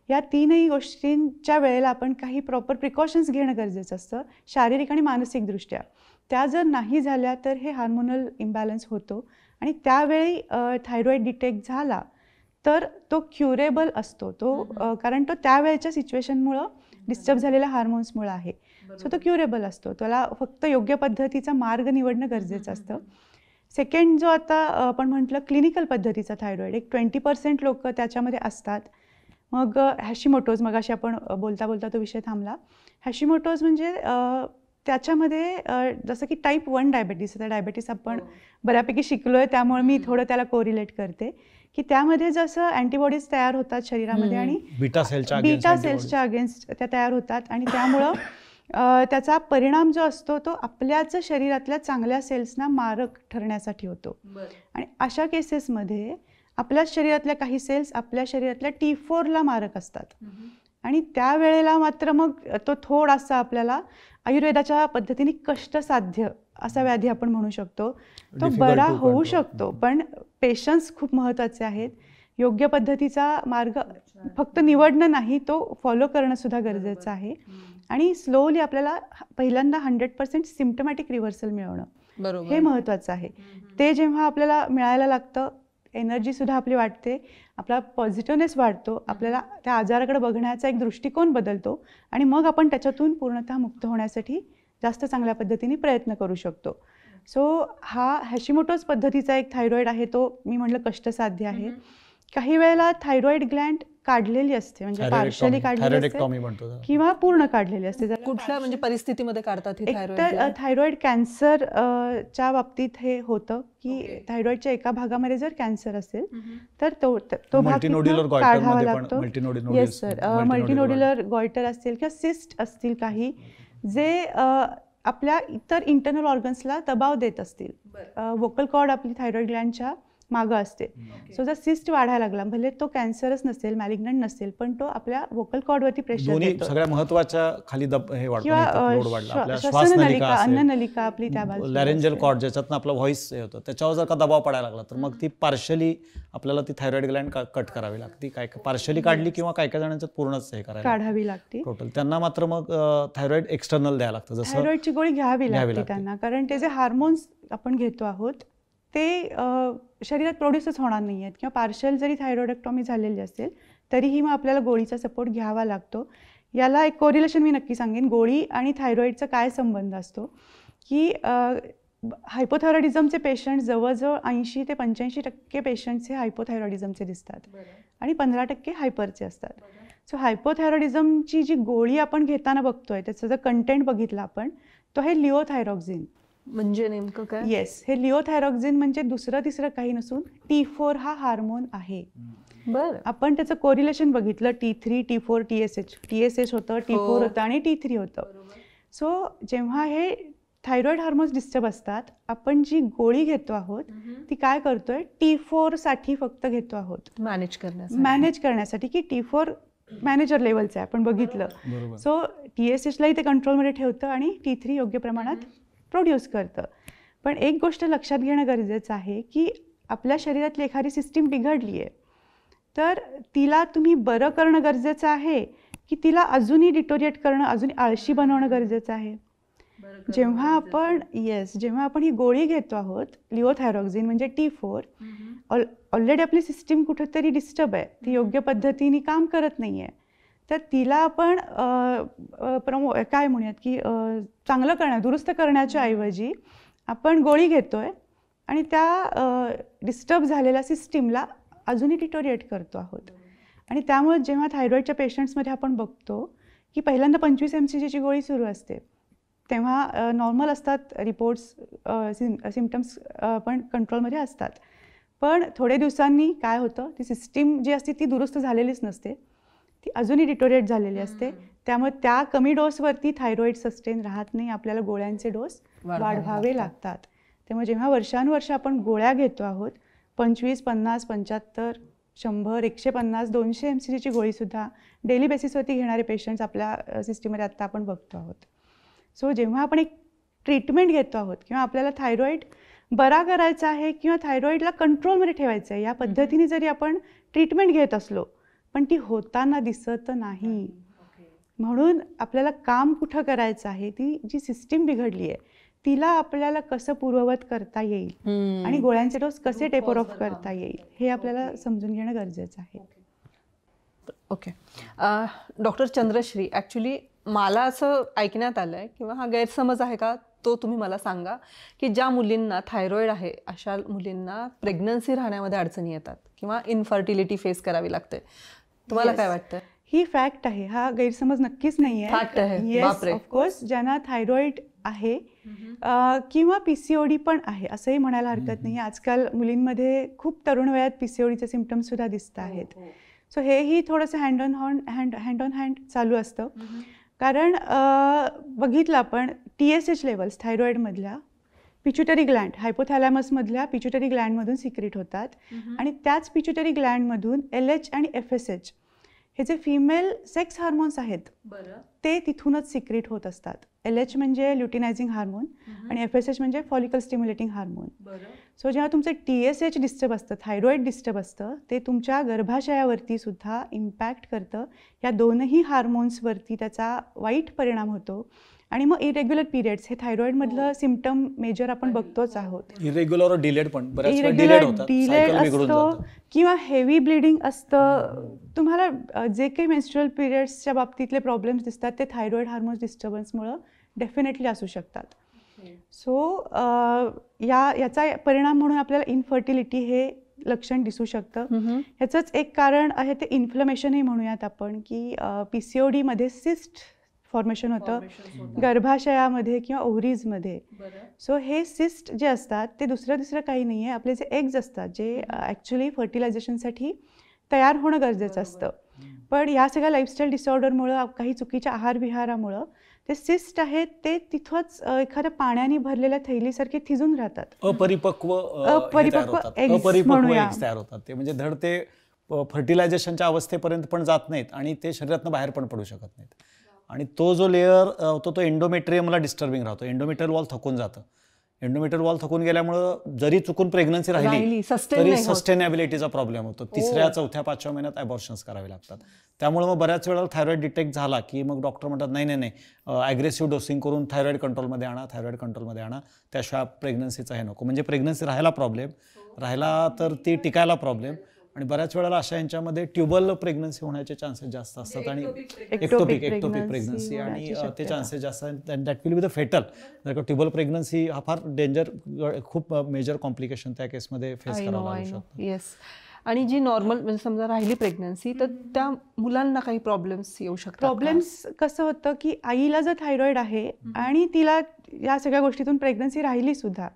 या 3ही गोष्टींच्या वेळेला आपण काही प्रॉपर प्रिकॉशन्स घेणं गरजेचं असतं शारीरिक आणि मानसिकदृष्ट्या. त्या जर नाही झाल्या तर हे हार्मोनल इम्बॅलन्स होतो आणि त्यावेळी थायरॉइड डिटेक्ट झाला तर तो क्युरेबल असतो. तो कारण तो त्यावेळेच्या सिच्युएशनमुळं डिस्टर्ब झालेल्या हार्मोन्समुळं आहे. सो तो क्युरेबल असतो. त्याला फक्त योग्य पद्धतीचा मार्ग निवडणं गरजेचं असतं. सेकंड जो आता आपण म्हटलं क्लिनिकल पद्धतीचा थायरॉईड, एक 20% लोक त्याच्यामध्ये असतात. मग हॅशिमोटोज, मग अशी आपण बोलता बोलता तो विषय थांबला. हॅशिमोटोज म्हणजे त्याच्यामध्ये जसं की टाईप 1 डायबेटीस, आता डायबेटीस आपण बऱ्यापैकी शिकलो आहे, त्यामुळे मी थोडं त्याला कोरिलेट करते की त्यामध्ये जसं अँटीबॉडीज तयार होतात शरीरामध्ये आणि बीटा सेल्सच्या अगेन्स्ट त्या तयार होतात आणि त्यामुळं त्याचा परिणाम जो असतो तो आपल्याच शरीरातल्या चांगल्या सेल्सना मारक ठरण्यासाठी होतो. आणि अशा केसेसमध्ये आपल्या शरीरातल्या काही सेल्स आपल्या शरीरातल्या T4ला मारक असतात आणि त्यावेळेला मात्र मग तो थोडासा आपल्याला आयुर्वेदाच्या पद्धतीने कष्टसाध्य असा व्याधी आपण म्हणू शकतो, तो बरा होऊ शकतो. पण पेशन्स खूप महत्त्वाचे आहेत. योग्य पद्धतीचा मार्ग फक्त निवडणं नाही, तो फॉलो करणं सुद्धा गरजेचं आहे. आणि स्लोली आपल्याला पहिल्यांदा 100% सिम्पटमॅटिक रिव्हर्सल मिळवणं हे महत्त्वाचं आहे. ते जेव्हा आपल्याला मिळायला लागतं, एनर्जीसुद्धा आपली वाढते, आपला पॉझिटिव्हनेस वाढतो, आपल्याला त्या आजाराकडे बघण्याचा एक दृष्टिकोन बदलतो आणि मग आपण त्याच्यातून पूर्णतः मुक्त होण्यासाठी जास्त चांगल्या पद्धतीने प्रयत्न करू शकतो. सो हा हॅशिमोटोज पद्धतीचा एक थायरॉईड आहे, तो मी म्हटलं कष्टसाध्य आहे. काही वेळेला थायरॉईड ग्लँड काढलेली असते, म्हणजे पार्शली काढलेली असते किंवा पूर्ण काढलेली असते. कुठल्या म्हणजे परिस्थितीमध्ये काढतात ही थायरॉईड? तर थायरॉईड कॅन्सरच्या बाबतीत हे होतं की थायरॉईडच्या एका भागामध्ये जर कॅन्सर असेल तर तो भाग काढावा लागतो. येस सर, मल्टीनोड्युलर गॉयटर असतील किंवा सिस्ट असतील काही जे आपल्या इतर इंटरनल ऑर्गन्सला दबाव देत असतील. वोकल कॉर्ड आपली थायरॉईड ग्लँडच्या मागं असते. सो जर सिस्ट वाढायला लागला, भले तो कॅन्सरच नसेल, मॅलिग्नंट नसेल, पण तो आपल्या वोकल कॉर्डवरती प्रेशर देतो. सगळ्या महत्त्वाच्या खाली किंवा श्वसननलिका, अन्ननलिका आपली त्या बाजूला, लॅरेंजल कॉर्ड ज्याच्यातनं आपला व्हॉइस हे होतं, त्याच्यावर जर का दबाव पडायला लागला तर मग ती पार्शली आपल्याला ती थायरॉईड ग्लँड कट करावी लागते. काय पार्शली काढली किंवा काय जणांचं पूर्णच हे काढावी लागते टोटल. त्यांना मात्र मग थायरॉईड एक्सटर्नल द्यायला लागतं. जसं थायरॉईडची गोळी घ्यावी लागते त्यांना, कारण ते जे हार्मोन्स आपण घेतो आहोत ते शरीरात प्रोड्यूसच होणार नाही आहेत. किंवा पार्शल जरी थायरॉइडेक्टॉमी झालेली असेल तरीही मग आपल्याला गोळीचा सपोर्ट घ्यावा लागतो. याला एक कोरिलेशन मी नक्की सांगेन, गोळी आणि थायरॉईडचा काय संबंध असतो की हायपोथायरॉइडिझमचे पेशंट जवळजवळ 80 ते 85% पेशंट्स हे हायपोथायरॉइडिझमचे दिसतात आणि 15% हायपरचे असतात. सो हायपोथायरॉइडिझमची जी गोळी आपण घेताना बघतोय त्याचं जर कंटेंट बघितलं आपण, तो आहे लिओथायरॉक्झिन. म्हणजे नेमकं काय? येस, हे लिओथायरॉक्झिन म्हणजे दुसरं तिसरं काही नसून T4 हा हार्मोन आहे. बरं, आपण त्याचं कोरिलेशन बघितलं, T3, T4, TSH होतं, T4 होतं आणि T3 होतं. सो जेव्हा हे थायरॉइड हार्मोन्स डिस्टर्ब असतात, आपण जी गोळी घेतो आहोत ती काय करतोय, T4 साठी फक्त घेतो आहोत, मॅनेज करण्यासाठी की T4 मॅनेजर लेवलचं आहे आपण बघितलं. सो TSHलाही ते कंट्रोलमध्ये ठेवतं आणि T3 योग्य प्रमाणात प्रोड्यूस करतं. पण एक गोष्ट लक्षात घेणं गरजेचं आहे की आपल्या शरीरातली एखादी सिस्टीम बिघडली आहे तर तिला तुम्ही बरं करणं गरजेचं आहे की तिला अजूनही डिटोरिएट करणं, अजूनही आळशी बनवणं गरजेचं आहे. जेव्हा आपण ही गोळी घेतो आहोत लिओथायरॉक्झिन म्हणजे T4, ऑलरेडी आपली सिस्टीम कुठेतरी डिस्टर्ब आहे, ती योग्य पद्धतीने काम करत नाही आहे, तर तिला आपण काय म्हणूयात की चांगलं दुरुस्त करण्याच्या ऐवजी आपण गोळी घेतोय आणि त्या डिस्टर्ब झालेल्या सिस्टीमला अजूनही डिटोरिएट करतो आहोत. आणि त्यामुळे जेव्हा थायरॉईडच्या पेशंट्समध्ये आपण बघतो की पहिल्यांदा 25 mcgची गोळी सुरू असते, तेव्हा नॉर्मल असतात रिपोर्ट्स, सिम्पटम्स पण कंट्रोलमध्ये असतात. पण थोड्या दिवसांनी काय होतं, ती सिस्टीम जी असते ती दुरुस्त झालेलीच नसते, ती अजूनही डिटोरिएट झालेली असते. त्यामुळे त्या कमी डोसवरती थायरॉईड सस्टेन राहत नाही, आपल्याला गोळ्यांचे डोस वाढवावे लागतात. त्यामुळे जेव्हा वर्षानुवर्ष आपण गोळ्या घेतो आहोत, 25, 50, 75, 100, 150, 200 mcgची गोळीसुद्धा डेली बेसिसवरती घेणारे पेशंट्स आपल्या सिस्टीममध्ये आत्ता आपण बघतो आहोत. सो जेव्हा आपण एक ट्रीटमेंट घेतो आहोत किंवा आपल्याला थायरॉईड बरा करायचा आहे किंवा थायरॉईडला कंट्रोलमध्ये ठेवायचं आहे, या पद्धतीने जरी आपण ट्रीटमेंट घेत असलो पण ती होताना दिसत नाही. म्हणून आपल्याला काम कुठं करायचं आहे, ती जी सिस्टीम बिघडली आहे तिला आपल्याला कसं पूर्ववत करता येईल आणि गोळ्यांचे डोस कसे टेपर ऑफ करता येईल हे आपल्याला समजून घेणं गरजेचं आहे. ओके डॉक्टर चंद्रश्री, ॲक्च्युली मला असं ऐकण्यात आलं आहे किंवा हा गैरसमज आहे का, तो तुम्ही मला सांगा की ज्या मुलींना थायरॉइड आहे अशा मुलींना प्रेग्नन्सी राहण्यामध्ये अडचणी येतात किंवा इनफर्टिलिटी फेस करावी लागते. तुम्हाला Yes. काय वाटतं? ही फॅक्ट आहे, हा गैरसमज नक्कीच नाही Fact आहे. येस, बापरे. ऑफकोर्स ज्यांना थायरॉइड आहे किंवा PCOD पण आहे असंही म्हणायला हरकत नाही. आजकाल मुलींमध्ये खूप तरुण वयात PCODचे सिम्पटम्स सुद्धा दिसत आहेत. सो हेही थोडंसं हँड ऑन हँड चालू असतं. कारण बघितलं आपण TSH लेवल्स थायरॉइडमधल्या पिच्युटरी ग्लँड हायपोथॅलॅमसमधल्या पिच्युटरी ग्लँडमधून सिक्रेट होतात आणि त्याच पिच्युटरी ग्लँडमधून LH आणि FSH हे जे फिमेल सेक्स हार्मोन्स आहेत ते तिथूनच सिक्रेट होत असतात. LH म्हणजे ल्युटिनायझिंग हार्मोन आणि FSH म्हणजे फॉलिकल स्टिम्युलेटिंग हार्मोन. सो जेव्हा तुमचं TSH डिस्टर्ब असतं, थायरॉइड डिस्टर्ब असतं, ते तुमच्या गर्भाशयावरती सुद्धा इम्पॅक्ट करतं. या दोनही हार्मोन्सवरती त्याचा वाईट परिणाम होतो आणि मग इरेग्युलर पिरियड्स हे थायरॉइडमधलं सिम्पटम मेजर आपण बघतोच आहोत. इरेग्युलर डिलेड पण बऱ्याच वेळा इरेग्युलर डिलेड होतात, डिलेड cycle बिघडून असतो जातं. किंवा हेवी ब्लिडिंग असतं. तुम्हाला जे काही मेन्स्ट्रुअल पिरियड्सच्या बाबतीतले प्रॉब्लेम्स दिसतात ते थायरॉइड हार्मोन्स डिस्टर्बन्समुळं डेफिनेटली असू शकतात. सो याचा परिणाम म्हणून आपल्याला इनफर्टिलिटी हे लक्षण दिसू शकतं. ह्याचंच एक कारण आहे ते इन्फ्लमेशनही म्हणूयात आपण, की PCOD मध्ये सिस्ट फॉर्मेशन होतं गर्भाशयामध्ये किंवा ओव्हरीजमध्ये. सो हे सिस्ट जे असतात ते दुसरं काही नाही आहे, आपले जे एग्ज असतात जे ॲक्च्युली फर्टिलायझेशनसाठी तयार होणं गरजेचं असतं. पण या सगळ्या लाईफस्टाईल डिसऑर्डरमुळं काही चुकीच्या आहारविहारामुळं ते सिस्ट आहेत ते तिथंच एखाद्या पाण्याने भरलेल्या थैलीसारखे थिजून राहतात. अपरिपक्व eggs म्हणूया. eggs तयार होतात ते, म्हणजे धड ते फर्टिलायझेशनच्या अवस्थेपर्यंत पण जात नाहीत आणि ते शरीरातनं बाहेर पण पडू शकत नाहीत. आणि तो जो लेअर होतो तो एंडोमेट्रियमला डिस्टर्बिंग राहतो. एंडोमेट्रियल वॉल थकून जातं. एंडोमेट्रियल वॉल थकून गेल्यामुळं जरी चुकून प्रेग्नन्सी राहिली तरी सस्टेनेबिलिटीचा प्रॉब्लेम होतो. 3ऱ्या 4थ्या 5व्या महिन्यात ॲबॉर्शन्स करावे लागतात. त्यामुळे मग बऱ्याच वेळा थायरॉइड डिटेक्ट झाला की मग डॉक्टर म्हणतात नाही ॲग्रेसिव्ह डोसिंग करून थायरॉइड कंट्रोलमध्ये आणा, त्याशिवाय प्रेग्नन्सीचा हे नको. म्हणजे प्रेग्नन्सी राहायला प्रॉब्लेम, राहिला तर ती टिकायला प्रॉब्लेम. आणि बऱ्याच वेळेला अशा यांच्यामध्ये ट्युबल प्रेग्नन्सी होण्याचे चान्सेस जास्त असतात आणि एक्टोपिक प्रेग्नन्सी आणि ते चान्सेस जास्त आहेत. That will be the fatal. जर का ट्युबल प्रेग्नन्सी हा फार डेंजर, खूप मेजर कॉम्प्लिकेशन त्या केसमध्ये फेस करावं लागू शकतं. येस. आणि जी नॉर्मल म्हणजे समजा राहिली प्रेग्नन्सी तर त्या मुलांना काही प्रॉब्लेम्स येऊ शकतात. प्रॉब्लेम्स कसं होतं की आईला जर थायरॉइड आहे आणि तिला या सगळ्या गोष्टीतून प्रेग्नन्सी राहिली सुद्धा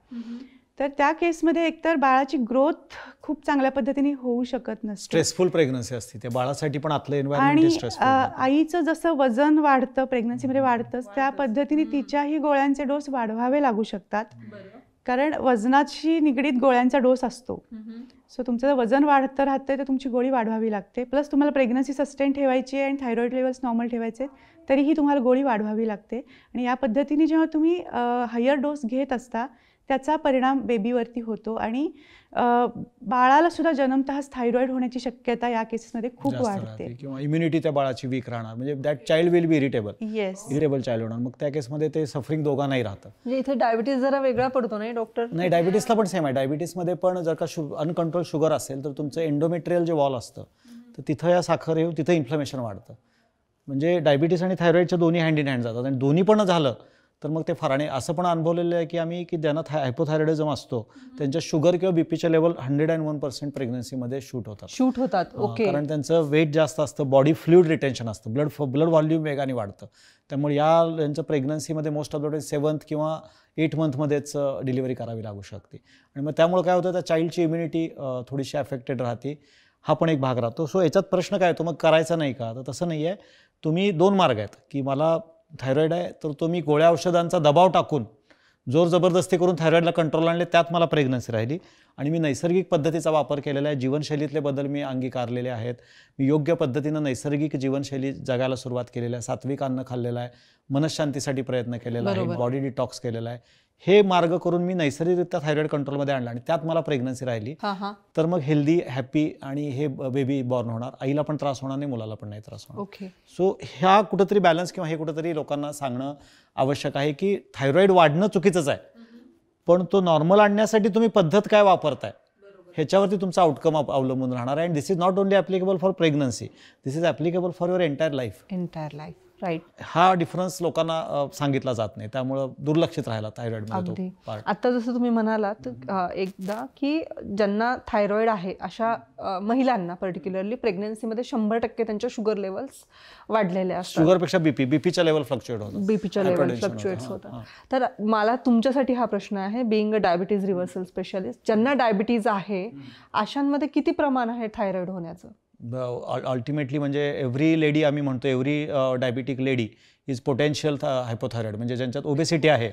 तर त्या केसमध्ये एकतर बाळाची ग्रोथ खूप चांगल्या पद्धतीने होऊ शकत नसते. स्ट्रेसफुल प्रेग्नन्सी असते, त्या बाळासाठी पण आतलं आणि एन्व्हायरमेंट स्ट्रेसफुल. आईचं जसं वजन वाढतं प्रेग्नन्सीमध्ये वाढतंच त्या पद्धतीने तिच्याही गोळ्यांचे डोस वाढवावे लागू शकतात. कारण वजनाशी निगडीत गोळ्यांचा डोस असतो. सो तुमचं जर वजन वाढतं राहतंय तर तुमची गोळी वाढवावी लागते. प्लस तुम्हाला प्रेग्नन्सी सस्टेन ठेवायची आहे आणि थायरॉइड लेवल्स नॉर्मल ठेवायचे तरीही तुम्हाला गोळी वाढवावी लागते. आणि या पद्धतीने जेव्हा तुम्ही हायर डोस घेत असता त्याचा परिणाम बेबीवरती होतो आणि बाळाला सुद्धा जन्मतःच थायरॉइड होण्याची शक्यता या केसेसमध्ये खूप वाढते. किंवा इम्युनिटी त्या बाळाची वीक राहणार, म्हणजे that child will be irritable child होणार. मग त्या केसमध्ये ते सफरिंग दोघांनाही राहतं. म्हणजे इथे डायबिटीज जरा वेगळा पडतो नाही डॉक्टर? नाही, डायबिटीसला पण सेम आहे. डायबिटीसमध्ये पण जर का अनकंट्रोल शुगर असेल तर तुमचं एंडोमेट्रियल जे वॉल असतं तर तिथं या साखर येऊन तिथं इन्फ्लमेशन वाढतं. म्हणजे डायबिटीस आणि थायरॉइडच्या दोन्ही हँड इन हँड जातात आणि दोन्ही पण झालं तर मग ते फार. आणि असं पण अनुभवलेलं आहे की आम्ही की ज्यांना हायपोथायरॉइडिझम असतो त्यांच्या शुगर किंवा बीपीच्या लेवल 101% प्रेग्नन्सीमध्ये शूट होतात. ओके. कारण त्यांचं वेट जास्त असतं, बॉडी फ्लुइड रिटेन्शन असतं, ब्लड व्हॉल्यूम वेगाने वाढतं. त्यामुळे यांचं प्रेग्नन्सीमध्ये मोस्ट ऑफ द 7th किंवा 8th मंथमध्येच डिलिव्हरी करावी लागू शकते. आणि मग त्यामुळे काय होतं, त्या चाइल्डची इम्युनिटी थोडीशी अफेक्टेड राहते. हा पण एक भाग राहतो. सो याच्यात प्रश्न काय होतो, मग करायचं नाही का? तर तसं नाही आहे. तुम्ही 2 मार्ग आहेत की मला थायरॉइड आहे तर तुम्ही गोळ्या औषधांचा दबाव टाकून जोर जबरदस्ती करून थायरॉइडला कंट्रोल आणले, त्यात मला प्रेग्नन्सी राहिली. आणि मी नैसर्गिक पद्धतीचा वापर केलेला आहे, जीवनशैलीतले बदल मी अंगीकारलेले आहेत, मी योग्य पद्धतीनं नैसर्गिक जीवनशैली जगायला सुरुवात केलेली आहे, सात्विक अन्न खाल्लेलं आहे, मनशांतीसाठी प्रयत्न केलेला आहे, बॉडी डिटॉक्स केलेला आहे. हे मार्ग करून मी नैसर्गिकरित्या थायरॉइड कंट्रोलमध्ये आणला आणि त्यात मला प्रेग्नन्सी राहिली. तर मग हेल्दी, हॅपी आणि हे बेबी बॉर्न होणार. आईला पण त्रास होणार नाही, मुलाला पण नाही त्रास होणार. ओके. सो ह्या कुठंतरी बॅलन्स किंवा हे कुठंतरी लोकांना सांगणं आवश्यक आहे की थायरॉइड वाढणं चुकीचंच आहे, पण तो नॉर्मल आणण्यासाठी तुम्ही पद्धत काय वापरताय ह्याच्यावरती तुमचा आउटकम अवलंबून राहणार आहे. And this is not only applicable for pregnancy, this is applicable for your entire life. Right. हा डिफरन्स लोकांना सांगितला जात नाही, त्यामुळं दुर्लक्षित राहिला थायरॉइडमध्ये अगदी. तो पार्ट. आता जसं तुम्ही म्हणालात एकदा की ज्यांना थायरॉइड आहे अशा महिलांना पर्टिक्युलरली प्रेग्नन्सीमध्ये 100% त्यांच्या शुगर लेवल्स वाढलेल्या असतात. शुगरपेक्षा बीपीच्या लेवल फ्लक्च्युएट होतात, बीपीच्या लेवल फ्लक्च्युएट्स होतात. तर मला तुमच्यासाठी हा प्रश्न आहे, being a diabetes reversal specialist, ज्यांना डायबिटीज आहे अशांमध्ये किती प्रमाण आहे थायरॉइड होण्याचं? अल्टिमेटली म्हणजे एव्हरी लेडी, आम्ही म्हणतो every diabetic lady is potential hypothyroid. म्हणजे ज्यांच्यात ओबेसिटी आहे,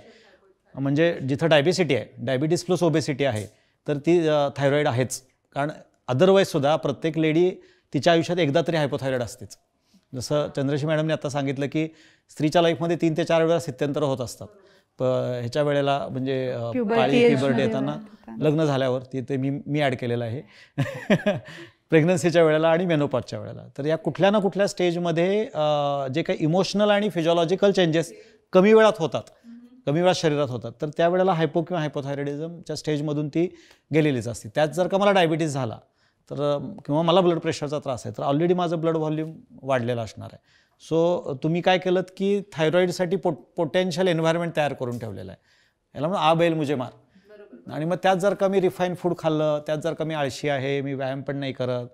म्हणजे जिथं डायबिसिटी आहे, डायबिटीस प्लस ओबेसिटी आहे, तर ती थायरॉइड आहेच. कारण अदरवाईज सुद्धा प्रत्येक लेडी तिच्या आयुष्यात एकदा तरी हायपोथायरॉइड असतेच. जसं चंद्रशी मॅडमने आता सांगितलं की स्त्रीच्या लाईफमध्ये 3 ते 4 वेळा स्थित्यंतर होत असतात. ह्याच्या वेळेला म्हणजे प्युबर्टी येताना, लग्न झाल्यावर, ते मी ॲड केलेलं आहे प्रेग्नन्सीच्या वेळेला आणि मेनोपॉजच्या वेळेला. तर या कुठल्या ना कुठल्या स्टेजमध्ये जे काही इमोशनल आणि फिजिओलॉजिकल चेंजेस कमी वेळात होतात, कमी वेळात शरीरात होतात, तर त्यावेळेला हायपो किंवा हायपोथायरॉइडिझमच्या स्टेजमधून ती गेलेलीच असते. त्यात जर का मला डायबिटीस झाला तर किंवा मला ब्लड प्रेशरचा त्रास आहे, तर ऑलरेडी माझं ब्लड व्हॉल्यूम वाढलेलं असणार आहे. सो तुम्ही काय केलं की थायरॉइडसाठी पोटेन्शियल एन्व्हायरमेंट तयार करून ठेवलेलं आहे. याला म्हणून आ बैल मुझे मार. आणि मग त्यात जर का मी रिफाईन फूड खाल्लं, त्यात जर का मी आळशी आहे, मी व्यायाम पण नाही करत,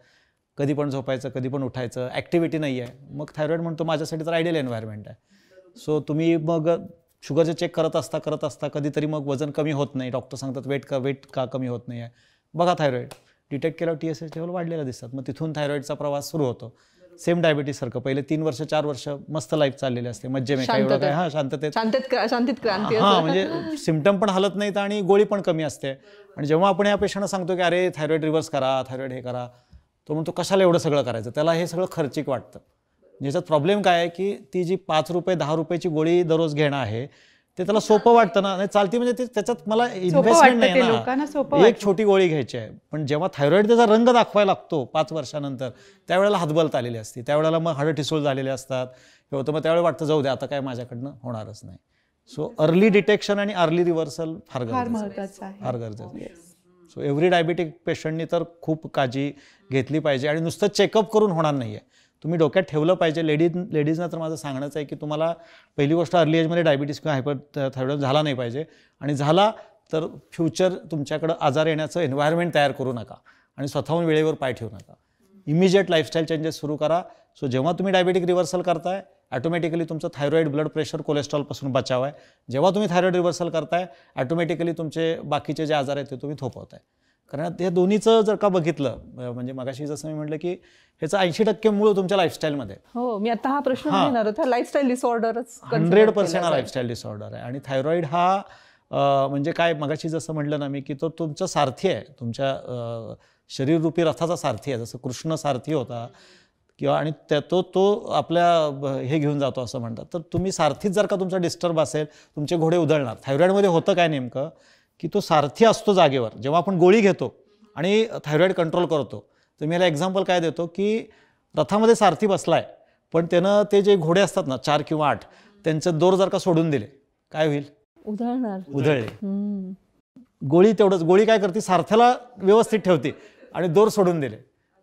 कधी पण झोपायचं, कधी पण उठायचं, ॲक्टिव्हिटी नाही आहे, मग थायरॉइड म्हणतो माझ्यासाठी तर आयडियल एन्व्हायरमेंट आहे. सो तुम्ही मग शुगरचे चेक करत असता कधीतरी मग वजन कमी होत नाही, डॉक्टर सांगतात वेट का कमी होत नाही आहे, बघा थायरॉइड डिटेक्ट केल्यावर TSH लेवल वाढलेलं दिसतात. मग तिथून थायरॉइडचा प्रवास सुरू होतो. सेम डायबिटीससारखं पहिले 3 वर्ष 4 वर्ष मस्त लाईफ चाललेली असते, मज्जेमे काय एवढं काय, हां शांतीत क्रांती. हां, म्हणजे सिम्पटम पण हलत नाहीत आणि गोळी पण कमी असते. आणि जेव्हा आपण या पेशंटला सांगतो की अरे थायरॉइड रिव्हर्स करा, थायरॉइड हे करा, तो म्हणतो कशाला एवढं सगळं करायचं, त्याला हे सगळं खर्चिक वाटतं. ज्याच्यात प्रॉब्लेम काय आहे की ती जी 5 रुपये 10 रुपयाची गोळी दररोज घेणं आहे ते त्याला सोपं वाटतं ना, नाही चालती म्हणजे त्याच्यात मला इन्व्हेस्टमेंट नाही ना, एक छोटी गोळी घ्यायची आहे. पण जेव्हा थायरॉइड त्याचा रंग दाखवायला लागतो 5 वर्षानंतर, त्यावेळेला हातबल आलेली असते, त्यावेळेला मग हाडं ठिसूळ झालेले असतात, हे होतं. मग त्यावेळेला वाटतं जाऊ दे आता काय माझ्याकडनं होणारच नाही. सो अर्ली डिटेक्शन आणि अर्ली रिव्हर्सल फार गरजेचं आहे. सो एव्हरी डायबिटिक पेशंटनी तर खूप काळजी घेतली पाहिजे आणि नुसतं चेकअप करून होणार नाही आहे. तुम्ही डोक्यात ठेवलं पाहिजे. लेडीजना तर माझं सांगणंच आहे की तुम्हाला पहिली गोष्ट अर्ली एजमध्ये डायबिटीस किंवा हायपरथायरॉइड झाला नाही पाहिजे, आणि झाला तर फ्युचर तुमच्याकडं आजार येण्याचं एन्व्हायरमेंट तयार करू नका आणि स्वतःहून वेळेवर पाय ठेवू नका. इमिजिएट लाईफस्टाईल चेंजेस सुरू करा. सो जेव्हा तुम्ही डायबिटिक रिव्हर्सल करताय, ॲटोमॅटिकली तुमचं थायरॉइड, ब्लड प्रेशर, कोलेस्ट्रॉलपासून बचाव आहे. जेव्हा तुम्ही थायरॉइड रिव्हर्सल करताय, ॲटोमॅटिकली तुमचे बाकीचे जे आजार आहेत ते तुम्ही थोपवताय. कारण हे दोन्हीचं जर का बघितलं, म्हणजे मगाशी जसं मी म्हटलं की ह्याचं 80% मूळ तुमच्या लाईफस्टाईलमध्ये. हो, मी आता हा प्रश्न म्हणणार होता, लाईफस्टाईल डिसऑर्डरच 100% हा लाईफस्टाईल डिसऑर्डर आहे. आणि थायरॉइड हा म्हणजे काय, मगाशी जसं म्हटलं ना मी की तो तुमचा सारथी आहे, तुमच्या शरीररूपी रथाचा सारथी आहे. जसं कृष्ण सारथी होता किंवा आणि तो आपल्या हे घेऊन जातो असं म्हणतात. तर तुम्ही सारथीच जर का तुमचा डिस्टर्ब असेल, तुमचे घोडे उधळणार. थायरॉइडमध्ये होतं काय नेमकं की तो सारथी असतो जागेवर. जेव्हा आपण गोळी घेतो आणि थायरॉइड कंट्रोल करतो, तर मी याला एक्झाम्पल काय देतो की रथामध्ये सारथी बसलाय, पण त्यानं ते जे घोडे असतात ना 4 किंवा 8, त्यांचे दोर जर का सोडून दिले, काय होईल? उधळले. गोळी तेवढंच, गोळी काय करते, सारथ्याला व्यवस्थित ठेवते आणि दोर सोडून दिले.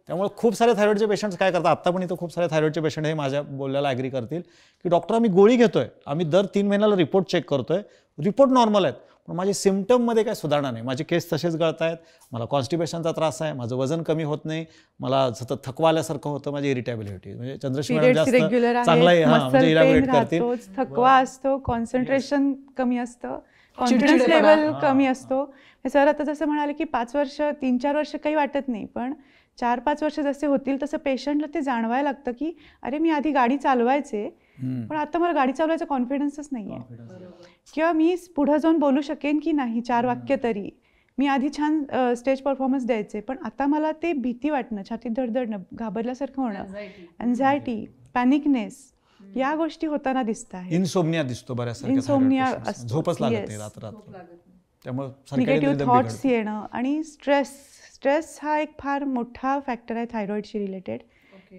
त्यामुळे खूप सारे थायरॉइडचे पेशंट्स काय करतात, आत्ता पण इथं खूप सारे थायरॉइडचे पेशंट हे माझ्या बोलल्याला ॲग्री करतील की डॉक्टर आम्ही गोळी घेतोय, आम्ही दर 3 महिन्याला रिपोर्ट चेक करतोय, रिपोर्ट नॉर्मल आहेत, पण माझे सिम्पटममध्ये काय सुधारणा नाही, माझे केस तसेच गळत आहेत, मला कॉन्स्टिपेशनचा त्रास आहे, माझं वजन कमी होत नाही, मला सतत थकवा आल्यासारखं होतं, माझी इरिटेबिलिटी. म्हणजे चंद्रशी मॅडम जास्त चांगला आहे, म्हणजे इलॅबोरेट करतील. थकवा असतो, कॉन्सन्ट्रेशन कमी असतं, कॉन्फिडन्स लेवल कमी असतो. सर आता जसं म्हणाले की 5 वर्ष 3-4 वर्ष काही वाटत नाही, पण 4-5 वर्ष जसे होतील तसं पेशंटला ते जाणवायला लागतं की अरे मी आधी गाडी चालवायचे, पण आता मला गाडी चालवायचा कॉन्फिडन्सच नाही आहे, किंवा मी पुढं जाऊन बोलू शकेन की नाही 4 वाक्य तरी, मी आधी छान स्टेज परफॉर्मन्स द्यायचे, पण आता मला ते भीती वाटणं, छातीत धडधडणं, घाबरल्यासारखं होणं, एन्झायटी, पॅनिकनेस, या गोष्टी होताना दिसत आहेत. इन्सोमनिया दिसतो बऱ्याच, इन्सोमनिया, झोपच लागत नाही रात्र. त्यामुळे निगेटिव्ह थॉट्स येणं आणि स्ट्रेस हा एक फार मोठा फॅक्टर आहे थायरॉइडशी रिलेटेड.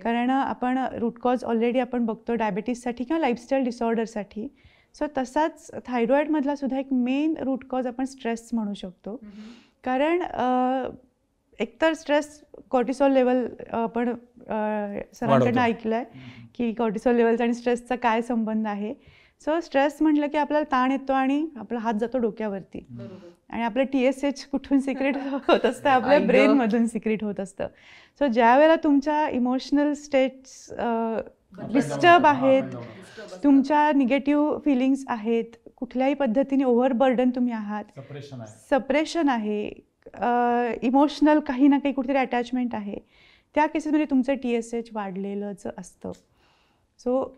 कारण आपण रूट कॉज ऑलरेडी आपण बघतो डायबिटीससाठी किंवा लाईफस्टाईल डिसऑर्डरसाठी. सो तसाच थायरॉइडमधला सुद्धा एक मेन रूट कॉज आपण स्ट्रेस म्हणू शकतो. कारण एकतर स्ट्रेस कॉर्टिसॉल लेवल आपण सरांकडनं ऐकलं आहे की कॉर्टिसॉल लेवलचा आणि स्ट्रेसचा काय संबंध आहे. सो स्ट्रेस म्हटलं की आपल्याला ताण येतो आणि आपला हात जातो डोक्यावरती आणि आपलं TSH कुठून सिक्रेट होत असतं, आपल्या ब्रेनमधून सिक्रेट होत असतं. सो ज्या वेळेला तुमच्या इमोशनल स्टेट्स डिस्टर्ब आहेत, तुमच्या निगेटिव्ह फिलिंग्स आहेत, कुठल्याही पद्धतीने ओव्हरबर्डन तुम्ही आहात, सप्रेशन आहे, इमोशनल काही ना काही कुठेतरी अटॅचमेंट आहे, त्या केसेसमध्ये तुमचं TSH वाढलेलंच असतं. सो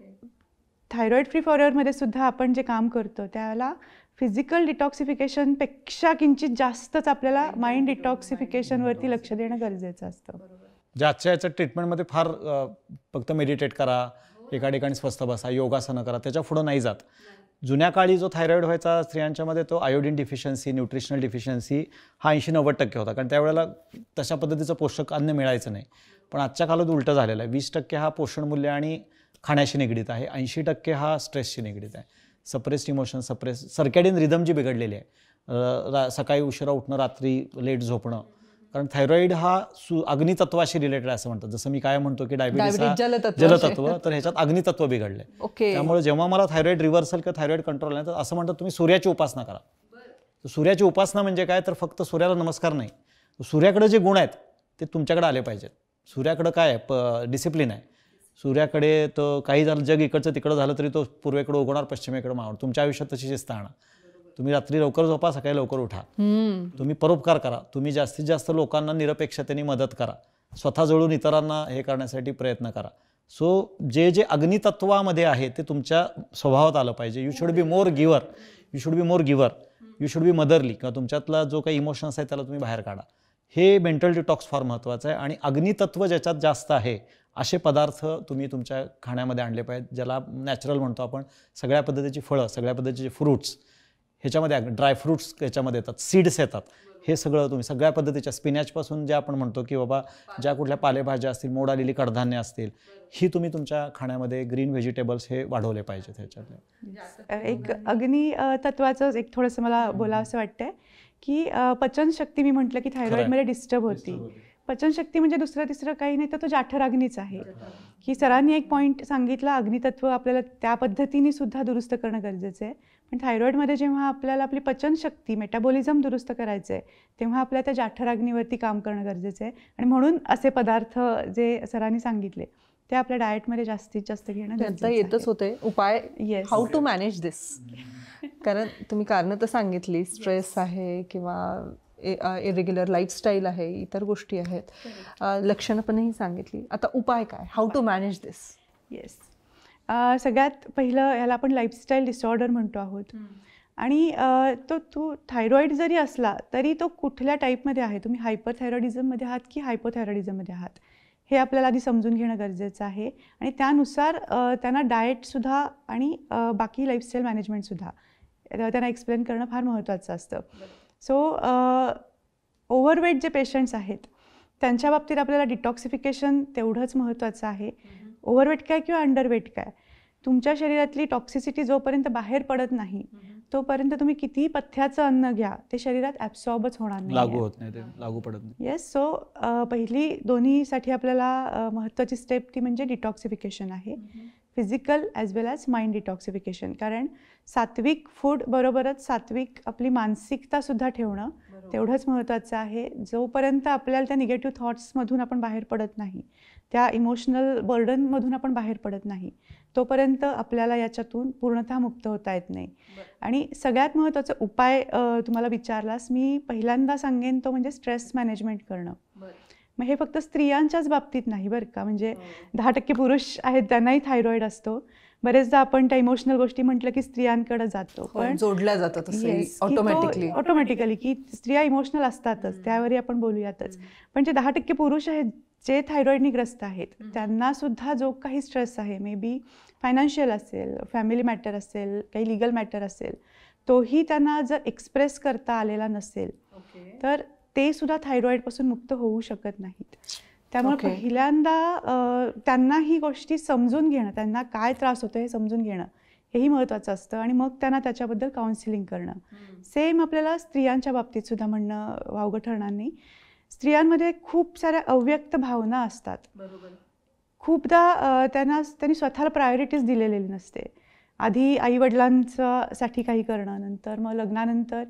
थायरॉइड फ्री फॉरएव्हरमध्ये सुद्धा आपण जे काम करतो त्याला फिजिकल डिटॉक्सिफिकेशनपेक्षा किंचित जास्तच आपल्याला माइंड डिटॉक्सिफिकेशनवरती लक्ष देणं गरजेचं असतं. जे आजच्या याच्या ट्रीटमेंटमध्ये फार फक्त मेडिटेट करा, एका ठिकाणी स्वस्थ बसा, योगासनं करा, त्याच्या पुढं नाही जात. जुन्या काळी जो थायरॉइड व्हायचा स्त्रियांच्यामध्ये तो आयोडीन डिफिशियन्सी, न्यूट्रिशनल डिफिशियन्सी हा 80-90% होता, कारण त्यावेळेला तशा पद्धतीचं पोषक अन्न मिळायचं नाही. पण आजच्या काळात उलटं झालेलं आहे. 20% हा पोषणमूल्य आणि खाण्याशी निगडीत आहे, 80% हा स्ट्रेसशी निगडीत आहे. सप्रेस्ड इमोशन, सर्कॅडियन रिदम जी बिघडलेली आहे, सकाळी उशिरा उठणं, रात्री लेट झोपणं, कारण थायरॉइड हा अग्नितत्वाशी रिलेटेड आहे असं म्हणतात. जसं मी काय म्हणतो की डायबिटीस हा जलतत्व, तर ह्याच्यात अग्नितत्व बिघडलंय. त्यामुळे जेव्हा मला थायरॉइड रिव्हर्सल किंवा थायरॉइड कंट्रोल नाही, तर असं म्हणतात तुम्ही सूर्याची उपासना करा. सूर्याची उपासना म्हणजे काय, तर फक्त सूर्याला नमस्कार नाही, सूर्याकडे जे गुण आहेत ते तुमच्याकडे आले पाहिजेत. सूर्याकडे काय आहे, डिसिप्लिन आहे. सूर्याकडे तर काही झालं, जग इकडचं तिकडं झालं तरी तो पूर्वेकडे उगवणार, पश्चिमेकडे मावणार. तुमच्या आयुष्यात तशी शिस्त आणा. तुम्ही रात्री लवकर झोपा, सकाळी लवकर उठा. तुम्ही परोपकार करा. तुम्ही जास्तीत जास्त लोकांना निरपेक्षतेने मदत करा. स्वतः जळून इतरांना हे करण्यासाठी प्रयत्न करा. सो जे जे अग्नितत्वामध्ये आहे ते तुमच्या स्वभावात आलं पाहिजे. You should be more giver, you should be more giver, you should be motherly, किंवा तुमच्यातला जो काही इमोशन्स आहे त्याला तुम्ही बाहेर काढा. हे मेंटल डिटॉक्स फार महत्त्वाचं आहे. आणि अग्नितत्व ज्याच्यात जास्त आहे असे पदार्थ तुम्ही तुमच्या खाण्यामध्ये आणले पाहिजेत, ज्याला नॅचरल म्हणतो आपण. सगळ्या पद्धतीची फळं, सगळ्या पद्धतीचे फ्रूट्स ह्याच्यामध्ये, ड्रायफ्रूट्स ह्याच्यामध्ये येतात, सीड्स येतात, हे सगळं तुम्ही सगळ्या पद्धतीच्या, स्पिनॅचपासून जे आपण म्हणतो की बाबा ज्या कुठल्या पालेभाज्या असतील, मोड आलेली कडधान्य असतील, ही तुम्ही तुमच्या खाण्यामध्ये, ग्रीन व्हेजिटेबल्स हे वाढवले पाहिजेत. ह्याच्यातले एक अग्नी तत्वाचं एक थोडंसं मला बोलावं असं वाटतंय की पचनशक्ती, मी म्हटलं की थायरॉइडमध्ये डिस्टर्ब होती. पचनशक्ती म्हणजे दुसरं तिसरं काही नाही तर तो जाठराग्नीच आहे. की सरांनी एक पॉईंट सांगितला, अग्नितत्व आपल्याला त्या पद्धतीने सुद्धा दुरुस्त करणं गरजेचं आहे. पण थायरॉइडमध्ये जेव्हा आपल्याला आपली पचनशक्ती, मेटाबॉलिझम दुरुस्त करायचं आहे, तेव्हा आपल्याला त्या जाठराग्नीवरती काम करणं गरजेचं आहे. आणि म्हणून असे पदार्थ जे सरांनी सांगितले ते आपल्या डाएटमध्ये जास्तीत जास्त घेणं गरजेचं आहे. येतच होते उपाय, हाऊ टू मॅनेज दिस. कारण तुम्ही कारणं तर सांगितली, स्ट्रेस आहे किंवा इरेग्युलर लाईफस्टाईल आहे, इतर गोष्टी आहेत, लक्षणं पणही सांगितली. आता उपाय काय, how to manage this? Yes, सगळ्यात पहिलं ह्याला आपण लाईफस्टाईल डिसऑर्डर म्हणतो आहोत. आणि तो थायरॉइड जरी असला तरी तो कुठल्या टाईपमध्ये आहे, तुम्ही हायपरथायरॉइडिझममध्ये आहात की हायपोथायरॉइडिझममध्ये आहात, हे आपल्याला आधी समजून घेणं गरजेचं आहे. आणि त्यानुसार त्यांना डाएटसुद्धा आणि बाकी लाईफस्टाईल मॅनेजमेंटसुद्धा त्यांना एक्सप्लेन करणं फार महत्त्वाचं असतं. सो ओव्हरवेट जे पेशंट्स आहेत त्यांच्या बाबतीत आपल्याला डिटॉक्सिफिकेशन तेवढंच महत्त्वाचं आहे. ओव्हरवेट काय किंवा अंडरवेट काय, तुमच्या शरीरातली टॉक्सिसिटी जोपर्यंत बाहेर पडत नाही तोपर्यंत तुम्ही कितीही पथ्याचं अन्न घ्या ते शरीरात ॲब्सॉर्बच होणार नाही, लागू होत नाही, ते लागू पडत नाही. येस, सो पहिली दोन्हीसाठी आपल्याला महत्त्वाची स्टेप ती म्हणजे डिटॉक्सिफिकेशन आहे. फिजिकल ॲज वेल ॲज माइंड डिटॉक्सिफिकेशन. कारण सात्विक फूड बरोबरच सात्विक आपली मानसिकतासुद्धा ठेवणं तेवढंच महत्त्वाचं आहे. जोपर्यंत आपल्याला त्या निगेटिव्ह थॉट्समधून आपण बाहेर पडत नाही, त्या इमोशनल बर्डनमधून आपण बाहेर पडत नाही, तोपर्यंत आपल्याला याच्यातून पूर्णतः मुक्त होता येत नाही. आणि सगळ्यात महत्त्वाचा उपाय तुम्हाला विचारलास, मी पहिल्यांदा सांगेन तो म्हणजे स्ट्रेस मॅनेजमेंट करणं. मग हे फक्त स्त्रियांच्याच बाबतीत नाही बरं का, म्हणजे 10% पुरुष आहेत त्यांनाही थायरॉइड असतो. बरेचदा आपण त्या इमोशनल गोष्टी म्हटलं की स्त्रियांकडे जातो, पण जोडल्या जातात ऑटोमॅटिकली की स्त्रिया इमोशनल असतातच, त्यावरही आपण बोलूयातच. पण जे 10% पुरुष आहेत जे थायरॉइडनी ग्रस्त आहेत त्यांना सुद्धा जो काही स्ट्रेस आहे, मे बी फायनान्शियल असेल, फॅमिली मॅटर असेल, काही लिगल मॅटर असेल, तोही त्यांना जर एक्सप्रेस करता आलेला नसेल तर ते सुद्धा थायरॉइडपासून मुक्त होऊ शकत नाहीत. त्यामुळे पहिल्यांदा त्यांना ही गोष्टी समजून घेणं, त्यांना काय त्रास होतो हे समजून घेणं हेही महत्त्वाचं असतं. आणि मग त्यांना त्याच्याबद्दल काउन्सिलिंग करणं. सेम आपल्याला स्त्रियांच्या बाबतीत सुद्धा म्हणणं वावगं ठरणार नाही. स्त्रियांमध्ये खूप साऱ्या अव्यक्त भावना असतात. खूपदा त्यांनी स्वतःला प्रायोरिटीज दिलेली नसते. आधी आईवडिलांसाठी काही करणं, नंतर मग लग्नानंतर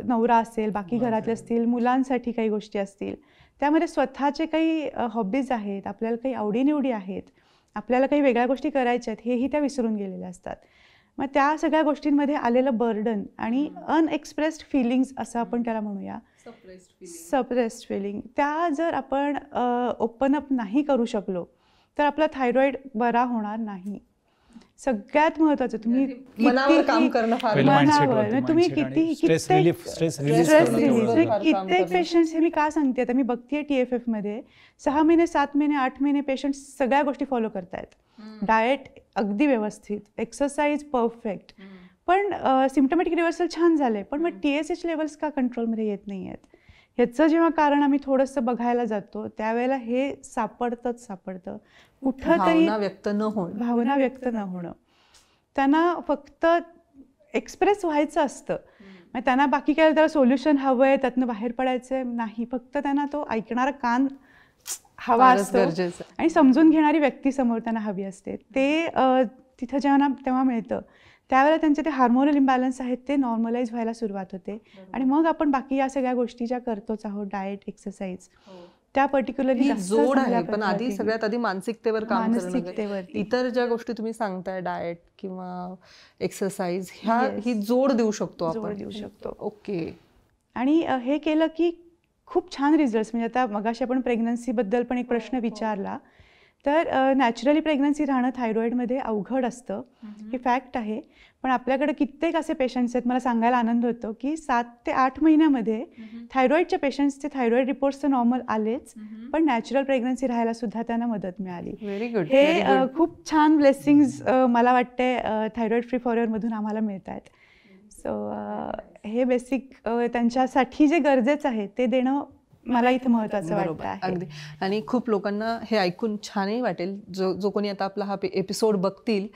नवरा असेल, बाकी घरातले असतील, मुलांसाठी काही गोष्टी असतील, त्यामध्ये स्वतःचे काही हॉबीज आहेत, आपल्याला काही आवडीनिवडी आहेत, आपल्याला काही वेगळ्या गोष्टी करायच्या आहेत, हेही त्या विसरून गेलेल्या असतात. मग त्या सगळ्या गोष्टींमध्ये आलेलं बर्डन आणि अनएक्सप्रेस्ड फिलिंग्स असं आपण त्याला म्हणूया, सप्रेस्ड फिलिंग, त्या जर आपण ओपन अप नाही करू शकलो तर आपला थायरॉइड बरा होणार नाही. सगळ्यात महत्त्वाचं तुम्ही मनावर काम करणं फार तुम्ही कित्येक पेशंट्स, हे मी का सांगते, आता मी बघतेय TFF मध्ये 6 महिने 7 महिने 8 महिने पेशंट्स सगळ्या गोष्टी फॉलो करतायत. डाएट अगदी व्यवस्थित, एक्सरसाइज परफेक्ट, पण सिम्पटमॅटिक रिव्हर्सल छान झाले, पण मग TSH लेवल्स का कंट्रोलमध्ये येत नाही आहेत. ह्याचं जेव्हा कारण आम्ही थोडंसं बघायला जातो त्यावेळेला हे सापडतं कुठंतरी भावना व्यक्त न होणं. त्यांना फक्त एक्सप्रेस व्हायचं असतं, मग त्यांना बाकी काय त्याला सोल्युशन हवं आहे, त्यातनं बाहेर पडायचं नाही, फक्त त्यांना तो ऐकणारा कान हवा असतो आणि समजून घेणारी व्यक्ती समोर त्यांना हवी असते. ते तिथं तेव्हा मिळतं. त्यावेळेला त्यांचे ते हार्मोनल इम्बॅलन्स आहेत ते नॉर्मलाइज व्हायला सुरुवात होते आणि मग आपण बाकी या सगळ्या गोष्टी ज्या करतोच आहोत, डाएट, एक्सरसाइज, त्या पर्टिक्युलरली जोड आहे. पण आधी सगळ्यात आधी मानसिकतेवर काम करणं. इतर ज्या गोष्टी तुम्ही सांगताय, डाएट किंवा एक्सरसाइज, ही जोड देऊ शकतो आपण. ओके. आणि हे केलं की खूप छान रिझल्ट्स. म्हणजे आता मगाशी आपण प्रेग्नन्सीबद्दल पण एक प्रश्न विचारला, तर नॅचरली प्रेग्नन्सी राहणं थायरॉइडमध्ये अवघड असतं, हे फॅक्ट आहे. पण आपल्याकडे कित्येक असे पेशंट्स आहेत, मला सांगायला आनंद होतो की 7 ते 8 महिन्यामध्ये थायरॉइडच्या पेशंट्सचे थायरॉइड रिपोर्ट्स तर नॉर्मल आलेच, पण नॅचरल प्रेग्नन्सी राहायला सुद्धा त्यांना मदत मिळाली. Very good. हे खूप छान ब्लेसिंग्स मला वाटते थायरॉइड फ्री फॉरएव्हर मधून आम्हाला मिळत आहेत. सो हे बेसिक त्यांच्यासाठी जे गरजेचं आहे ते देणं मला इथं महत्त्वाचं वाटतं आहे. अगदी. आणि खूप लोकांना हे ऐकून छानही वाटेल, जो कोणी आता आपला हा एपिसोड बघतील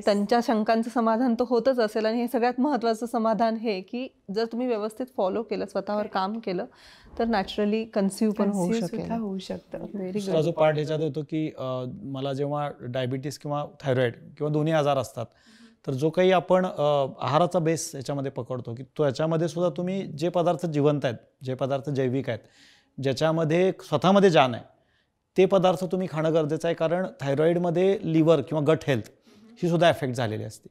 त्यांच्या शंकांचं समाधान तर होतच असेल. आणि हे सगळ्यात महत्त्वाचं समाधान हे की जर तुम्ही व्यवस्थित फॉलो केलं, स्वतःवर काम केलं, तर नॅचरली कन्सिव्ह पण होऊ शकतं. दुसरा जो पार्ट ह्याच्यात होतो की मला जेव्हा डायबिटीस किंवा थायरॉइड किंवा दोन्ही आजार असतात, तर जो काही आपण आहाराचा बेस याच्यामध्ये पकडतो की तो याच्यामध्ये सुद्धा तुम्ही जे पदार्थ जिवंत आहेत, जे पदार्थ जैविक आहेत, ज्याच्यामध्ये स्वतःमध्ये जान आहे, ते पदार्थ तुम्ही खाणं गरजेचं आहे. कारण थायरॉइडमध्ये लिव्हर किंवा गट हेल्थ ही सुद्धा एफेक्ट झालेली असते.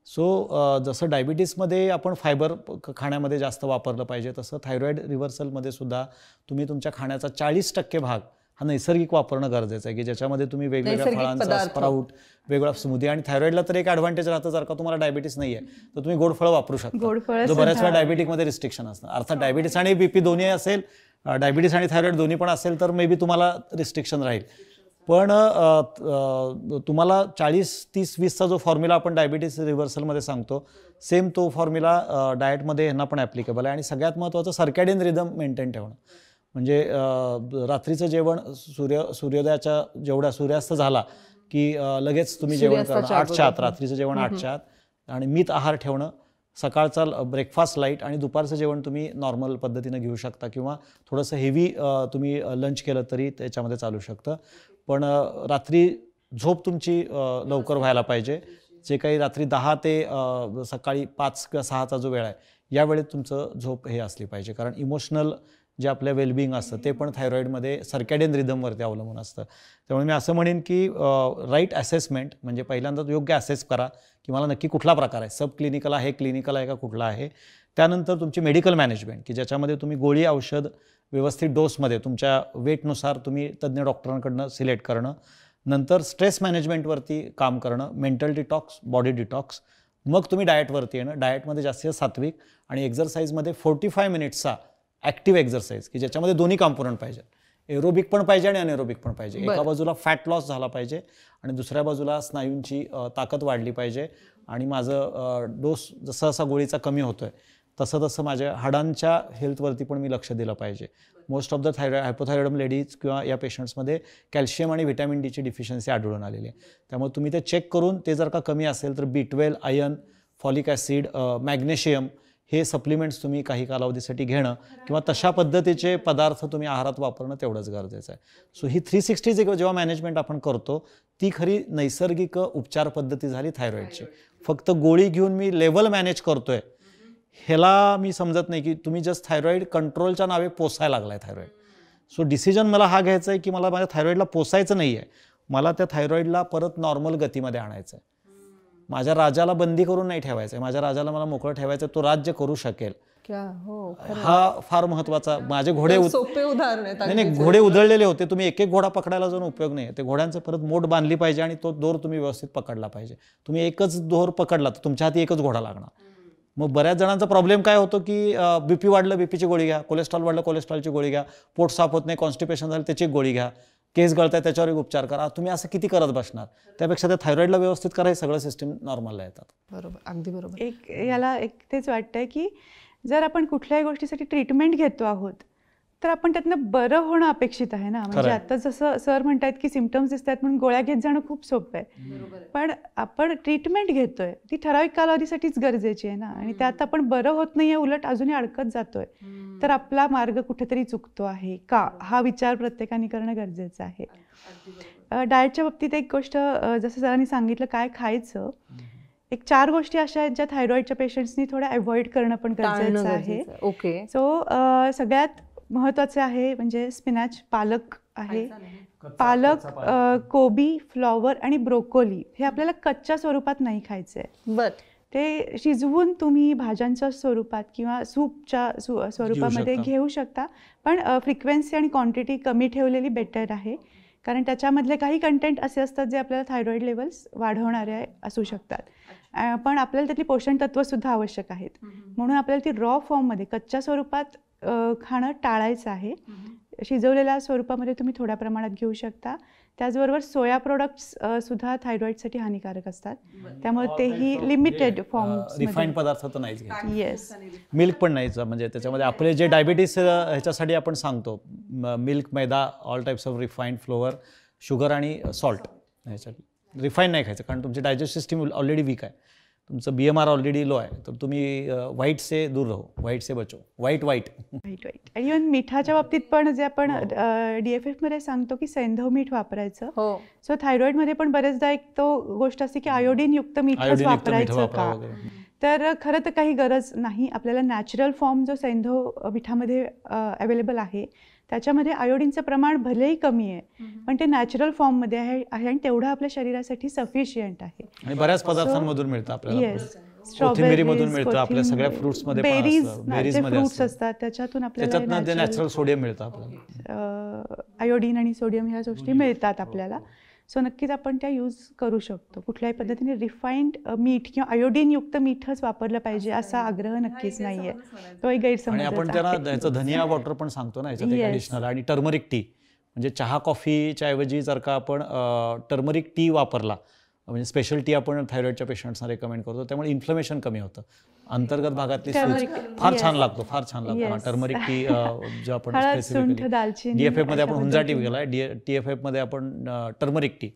सो जसं डायबिटीसमध्ये आपण फायबर खाण्यामध्ये जास्त वापरलं पाहिजे, तसं थायरॉइड रिव्हर्सलमध्ये सुद्धा तुम्ही तुमच्या खाण्याचा 40% भाग हा नैसर्गिक वापरणं गरजेचं आहे, की ज्याच्यामध्ये तुम्ही वेगवेगळ्या फळांचा स्प्राऊट, वेगळा स्मूदी. आणि थायरॉइडला तर एक ॲडव्हान्टेज राहतं, जर का तुम्हाला डायबिटीस नाही आहे तर तुम्ही गोड फळं वापरू शकता, जो बऱ्याच वेळा डायबिटिकमध्ये रिस्ट्रिक्शन असतं. अर्थात डायबिटीस आणि BP दोन्ही असेल, डायबिटीस आणि थायरॉइड दोन्ही पण असेल तर मे बी तुम्हाला रिस्ट्रिक्शन राहील. पण तुम्हाला 40-30-20चा जो फॉर्म्युला आपण डायबिटीस रिव्हर्सलमध्ये सांगतो, सेम तो फॉर्म्युला डाएटमध्ये ह्यांना पण ॲप्लिकेबल आहे. आणि सगळ्यात महत्त्वाचं सर्कॅडियन रिदम मेंटेन ठेवणं. म्हणजे रात्रीचं जेवण सूर्योदयाच्या जेवढा सूर्यास्त झाला की लगेच तुम्ही जेवण करा 8च्या आत, रात्रीचं जेवण 8च्या आत, आणि मित आहार ठेवणं, सकाळचा ब्रेकफास्ट लाईट, आणि दुपारचं जेवण तुम्ही नॉर्मल पद्धतीनं घेऊ शकता किंवा थोडंसं हेवी तुम्ही लंच केलं तरी त्याच्यामध्ये चालू शकतं. पण रात्री झोप तुमची लवकर व्हायला पाहिजे. जे काही रात्री 10 ते सकाळी 5 किंवा 6चा जो वेळ आहे, या वेळेत तुमचं झोप हे असली पाहिजे. कारण इमोशनल जे आपलं वेलबिंग असतं ते पण थायरॉइडमध्ये सर्कॅडियन रिदमवरती अवलंबून असतं. त्यामुळे मी असं म्हणेन की राईट असेसमेंट, म्हणजे पहिल्यांदा योग्य असेस करा की मला नक्की कुठला प्रकार आहे, सब क्लिनिकल आहे, क्लिनिकल आहे का, कुठला आहे. त्यानंतर तुमची मेडिकल मॅनेजमेंट, की ज्याच्यामध्ये तुम्ही गोळी औषध व्यवस्थित डोसमध्ये तुमच्या वेटनुसार तुम्ही तज्ज्ञ डॉक्टरांकडनं सिलेक्ट करणं. नंतर स्ट्रेस मॅनेजमेंटवरती काम करणं, मेंटल डिटॉक्स, बॉडी डिटॉक्स. मग तुम्ही डाएटवरती येणं. डाएटमध्ये जास्तीत सात्विक, आणि एक्झरसाईजमध्ये 45 मिनिट्सचा ॲक्टिव्ह एक्झरसाईज, की ज्याच्यामध्ये दोन्ही कॉम्पोनंट पाहिजे, एरोबिक पण पाहिजे आणि अनएरोबिक पण पाहिजे. एका बाजूला फॅट लॉस झाला पाहिजे आणि दुसऱ्या बाजूला स्नायूंची ताकद वाढली पाहिजे. आणि माझं डोस जसा जसा गोळीचा कमी होतोय तसं तसं माझ्या हाडांच्या हेल्थवरती पण मी लक्ष दिलं पाहिजे. मोस्ट ऑफ द हायपोथायरॉइडम लेडीज किंवा या पेशंट्समध्ये कॅल्शियम आणि व्हिटॅमिन डीची डिफिशियन्सी आढळून आलेली आहे. त्यामुळे तुम्ही ते चेक करून ते जर का कमी असेल तर B12, iron, folic acid, magnesium हे सप्लिमेंट्स तुम्ही काही कालावधीसाठी घेणं किंवा तशा पद्धतीचे पदार्थ तुम्ही आहारात वापरणं तेवढंच गरजेचं आहे. सो ही 360 जेव्हा मॅनेजमेंट आपण करतो ती खरी नैसर्गिक उपचार पद्धती झाली थायरॉईडची. फक्त गोळी घेऊन मी लेवल मॅनेज करतोय ह्याला मी समजत नाही की तुम्ही जस्ट थायरॉईड कंट्रोलच्या नावे पोसायला लागलाय थायरॉईड. सो डिसिजन मला हा घ्यायचा आहे की मला माझ्या थायरॉईडला पोसायचं नाही आहे, मला त्या थायरॉईडला परत नॉर्मल गतीमध्ये आणायचं आहे. माझ्या राजाला बंदी करून नाही ठेवायचं आहे, माझ्या राजाला मला मोकळं ठेवायचं आहे, तो राज्य करू शकेल. हा फार महत्वाचा. माझे घोडे सोपे उदाहरण आहे. नाही नाही, घोडे उधळलेले होते, तुम्ही एक एक घोडा पकडायला जाऊन उपयोग नाही. ते घोड्यांचं परत मोड बांधली पाहिजे आणि तो दोर तुम्ही व्यवस्थित पकडला पाहिजे. तुम्ही एकच दोर पकडला तर तुमच्या हाती एकच घोडा लागणार. मग बऱ्याच जणांचा प्रॉब्लेम काय होतो की बीपी वाढलं बीपीची गोळी घ्या, कोलेस्ट्रॉल वाढलं कोलेस्ट्रॉलची गोळी घ्या, पोट साफ होत नाही कॉन्स्टिपेशन झालं त्याची गोळी घ्या, केस गळताय त्याच्यावर एक उपचार करा. तुम्ही असं किती करत बसणार? त्यापेक्षा त्या थायरॉईडला व्यवस्थित करा, हे सगळं सिस्टीम नॉर्मलला येतात. बरोबर, अगदी बरोबर. याला तेच वाटतंय की जर आपण कुठल्याही गोष्टीसाठी ट्रीटमेंट घेतो आहोत तर आपण त्यातनं बरं होणं अपेक्षित आहे ना. म्हणजे आता जसं सर म्हणतात की सिम्पटम्स दिसतात म्हणून गोळ्या घेत जाणं खूप सोपं आहे, पण आपण ट्रीटमेंट घेतोय ती ठराविक कालावधीसाठीच गरजेची आहे ना. आणि त्यात आपण बरं होत नाहीये, उलट अजूनही अडकत जातोय, तर आपला मार्ग कुठेतरी चुकतो आहे का, हा विचार प्रत्येकाने करणं गरजेचं आहे. डाएटच्या बाबतीत एक गोष्ट जसं सरांनी सांगितलं काय खायचं, एक 4 गोष्टी अशा आहेत ज्या थायरॉइडच्या पेशंट्सनी थोड्या अवॉइड करणं पण गरजेचं आहे. ओके. सो सगळ्यात महत्वाचे आहे म्हणजे स्पिनॅच, पालक आहे. पालक, कोबी, फ्लॉवर आणि ब्रोकोली हे आपल्याला कच्च्या स्वरूपात नाही खायचे. ते शिजवून तुम्ही भाज्यांच्या स्वरूपात किंवा सूपच्या स्वरूपामध्ये घेऊ शकता, पण फ्रिक्वेन्सी आणि क्वांटिटी कमी ठेवलेली बेटर आहे. कारण त्याच्यामधले काही कंटेंट असे असतात जे आपल्याला थायरॉइड लेवल्स वाढवणारे असू शकतात, पण आपल्याला त्यातली पोषण तत्वसुद्धा आवश्यक आहेत. म्हणून आपल्याला ती रॉ फॉर्ममध्ये कच्च्या स्वरूपात खाणं टाळायचं आहे. शिजवलेल्या स्वरूपामध्ये तुम्ही थोड्या प्रमाणात घेऊ शकता. त्याचबरोबर सोया प्रोडक्ट्स सुद्धा थायरॉइडसाठी हानिकारक असतात, त्यामुळे तेही लिमिटेड फॉर्म. रिफाईंड पदार्थ तर नाहीच घ्यायचे. येस. मिल्क पण नाहीच. म्हणजे त्याच्यामध्ये आपले जे डायबिटीस ह्याच्यासाठी आपण सांगतो milk, maida, all types of refined, flour, sugar आणि सॉल्ट, ह्याच्यासाठी रिफाईंड नाही खायचं. कारण तुमची डायजेस्ट सिस्टीम ऑलरेडी वीक आहे, तुमचं BMR ऑलरेडी लो आहे, तर तुम्ही व्हाईट से दूर राहो, व्हाईट से बचो. वाईट. आणि इव्हन मिठाच्या बाबतीत पण जे आपण DFF मध्ये सांगतो की सैंधव मीठ वापरायचं. सो थायरॉइडमध्ये पण बरेचदा एक तो गोष्ट असते की आयोडीन युक्त मीठच वापरायचं का, तर खरं तर काही गरज नाही. आपल्याला नॅचरल फॉर्म जो सैंधव मिठामध्ये अवेलेबल आहे त्याच्यामध्ये आयोडीनचं प्रमाण भलेही कमी आहे, पण ते नॅचरल फॉर्ममध्ये आहे आणि तेवढं आपल्या शरीरासाठी सफिशियंट आहे. आणि बऱ्याच पदार्थांमधून मिळतं आपल्याला. कोथिंबीरीमधून मिळतं, आपल्या सगळ्या फ्रुट्समध्ये बेरीज फ्रुट्स असतात त्याच्यातून आपल्याला नॅचरल सोडियम मिळतं आपल्याला. आयोडीन आणि सोडियम ह्या गोष्टी मिळतात आपल्याला. सो नक्कीच आपण त्या यूज करू शकतो. कुठल्याही पद्धतीने रिफाईंड मीठ किंवा आयोडीन युक्त मीठच वापरलं पाहिजे असा आग्रह नक्कीच नाहीये, तो एक गैरसमज. आणि आपण त्यांना याचं धनिया वॉटर पण सांगतो ना याच्यात ॲडिशनल. आणि टर्मरिक टी, म्हणजे चहा कॉफीच्या ऐवजी जर का आपण टर्मरिक टी वापरला, म्हणजे स्पेशल टी आपण थायरॉइडच्या पेशंट्सना रेकमेंड करतो, त्यामुळे इन्फ्लमेशन कमी होतं. अंतर्गत भागातली फार छान लागतो. टर्मरिक टी जो आपण DFF मध्ये आपण हुंजा टी गेला, TFF मध्ये आपण turmeric tea.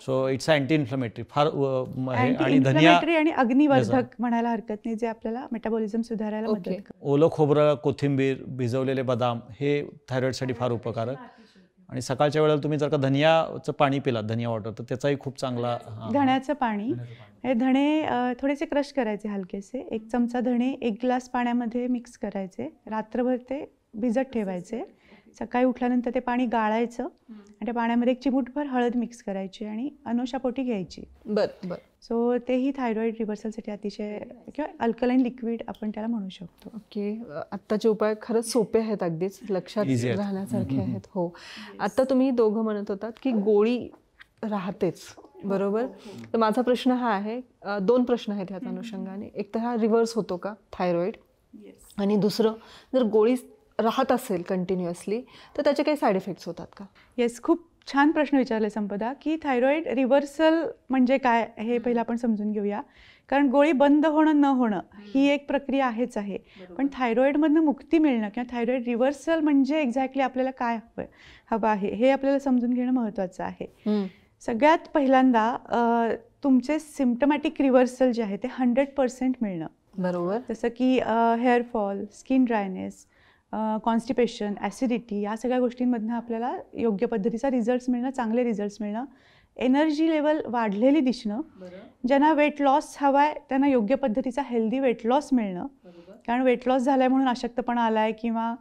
So it's anti inflammatory, फार आणि धनिया आणि अग्निवर्धक म्हणायला हरकत नाही, जे आपल्याला मेटाबॉलिझम सुधारायला मदत करतं. ओलं खोबरं, कोथिंबीर, भिजवलेले बदाम हे थायरॉइडसाठी फार उपकारक. आणि सकाळच्या वेळेला तुम्ही जर का धनियाचं पाणी पिलात, धनिया वॉटर, तर त्याचाही खूप चांगला. धण्याचं पाणी, हे धणे थोडेसे क्रश करायचे हलकेसे, 1 चमचा धणे 1 ग्लास पाण्यामध्ये मिक्स करायचे, रात्रभर ते भिजत ठेवायचे. सकाळी उठल्यानंतर ते पाणी गाळायचं आणि त्या पाण्यामध्ये 1 चिमूटभर हळद मिक्स करायची आणि अनुशापोटी घ्यायची. सो तेही थायरॉइड रिव्हर्सलसाठी अतिशय, किंवा अल्कलाईन लिक्विड आपण त्याला म्हणू शकतो. ओके. आत्ताचे उपाय खरंच सोपे आहेत, अगदीच लक्षात राहण्यासारखे आहेत. हो. आता तुम्ही दोघं म्हणत होतात की गोळी राहतेच, बरोबर. तर माझा प्रश्न हा आहे, 2 प्रश्न आहेत ह्याच अनुषंगाने. एक तर हा रिव्हर्स होतो का थायरॉइड, आणि दुसरं, जर गोळी राहत असेल कंटिन्युअसली तर त्याचे काही साईड इफेक्ट्स होतात का? येस, खूप छान प्रश्न विचारले संपदा, की थायरॉइड रिव्हर्सल म्हणजे काय हे पहिलं आपण समजून घेऊया. कारण गोळी बंद होणं न होणं ही एक प्रक्रिया आहेच आहे, पण थायरॉइडमधनं मुक्ती मिळणं किंवा थायरॉइड रिव्हर्सल म्हणजे एक्झॅक्टली आपल्याला काय हवं आहे हे आपल्याला समजून घेणं महत्त्वाचं आहे. सगळ्यात पहिल्यांदा तुमचे सिम्पटमॅटिक रिव्हर्सल जे आहे ते 100% मिळणं बरोबर. जसं की hair fall, skin dryness, constipation, acidity या सगळ्या गोष्टींमधनं आपल्याला योग्य पद्धतीचा रिझल्ट्स मिळणं, चांगले रिझल्ट्स मिळणं, एनर्जी लेवल वाढलेली दिसणं, ज्यांना वेट लॉस हवा आहे त्यांना योग्य पद्धतीचा हेल्दी वेट लॉस मिळणं. कारण वेट लॉस झाला आहे म्हणून अशक्तपणा आला आहे किंवा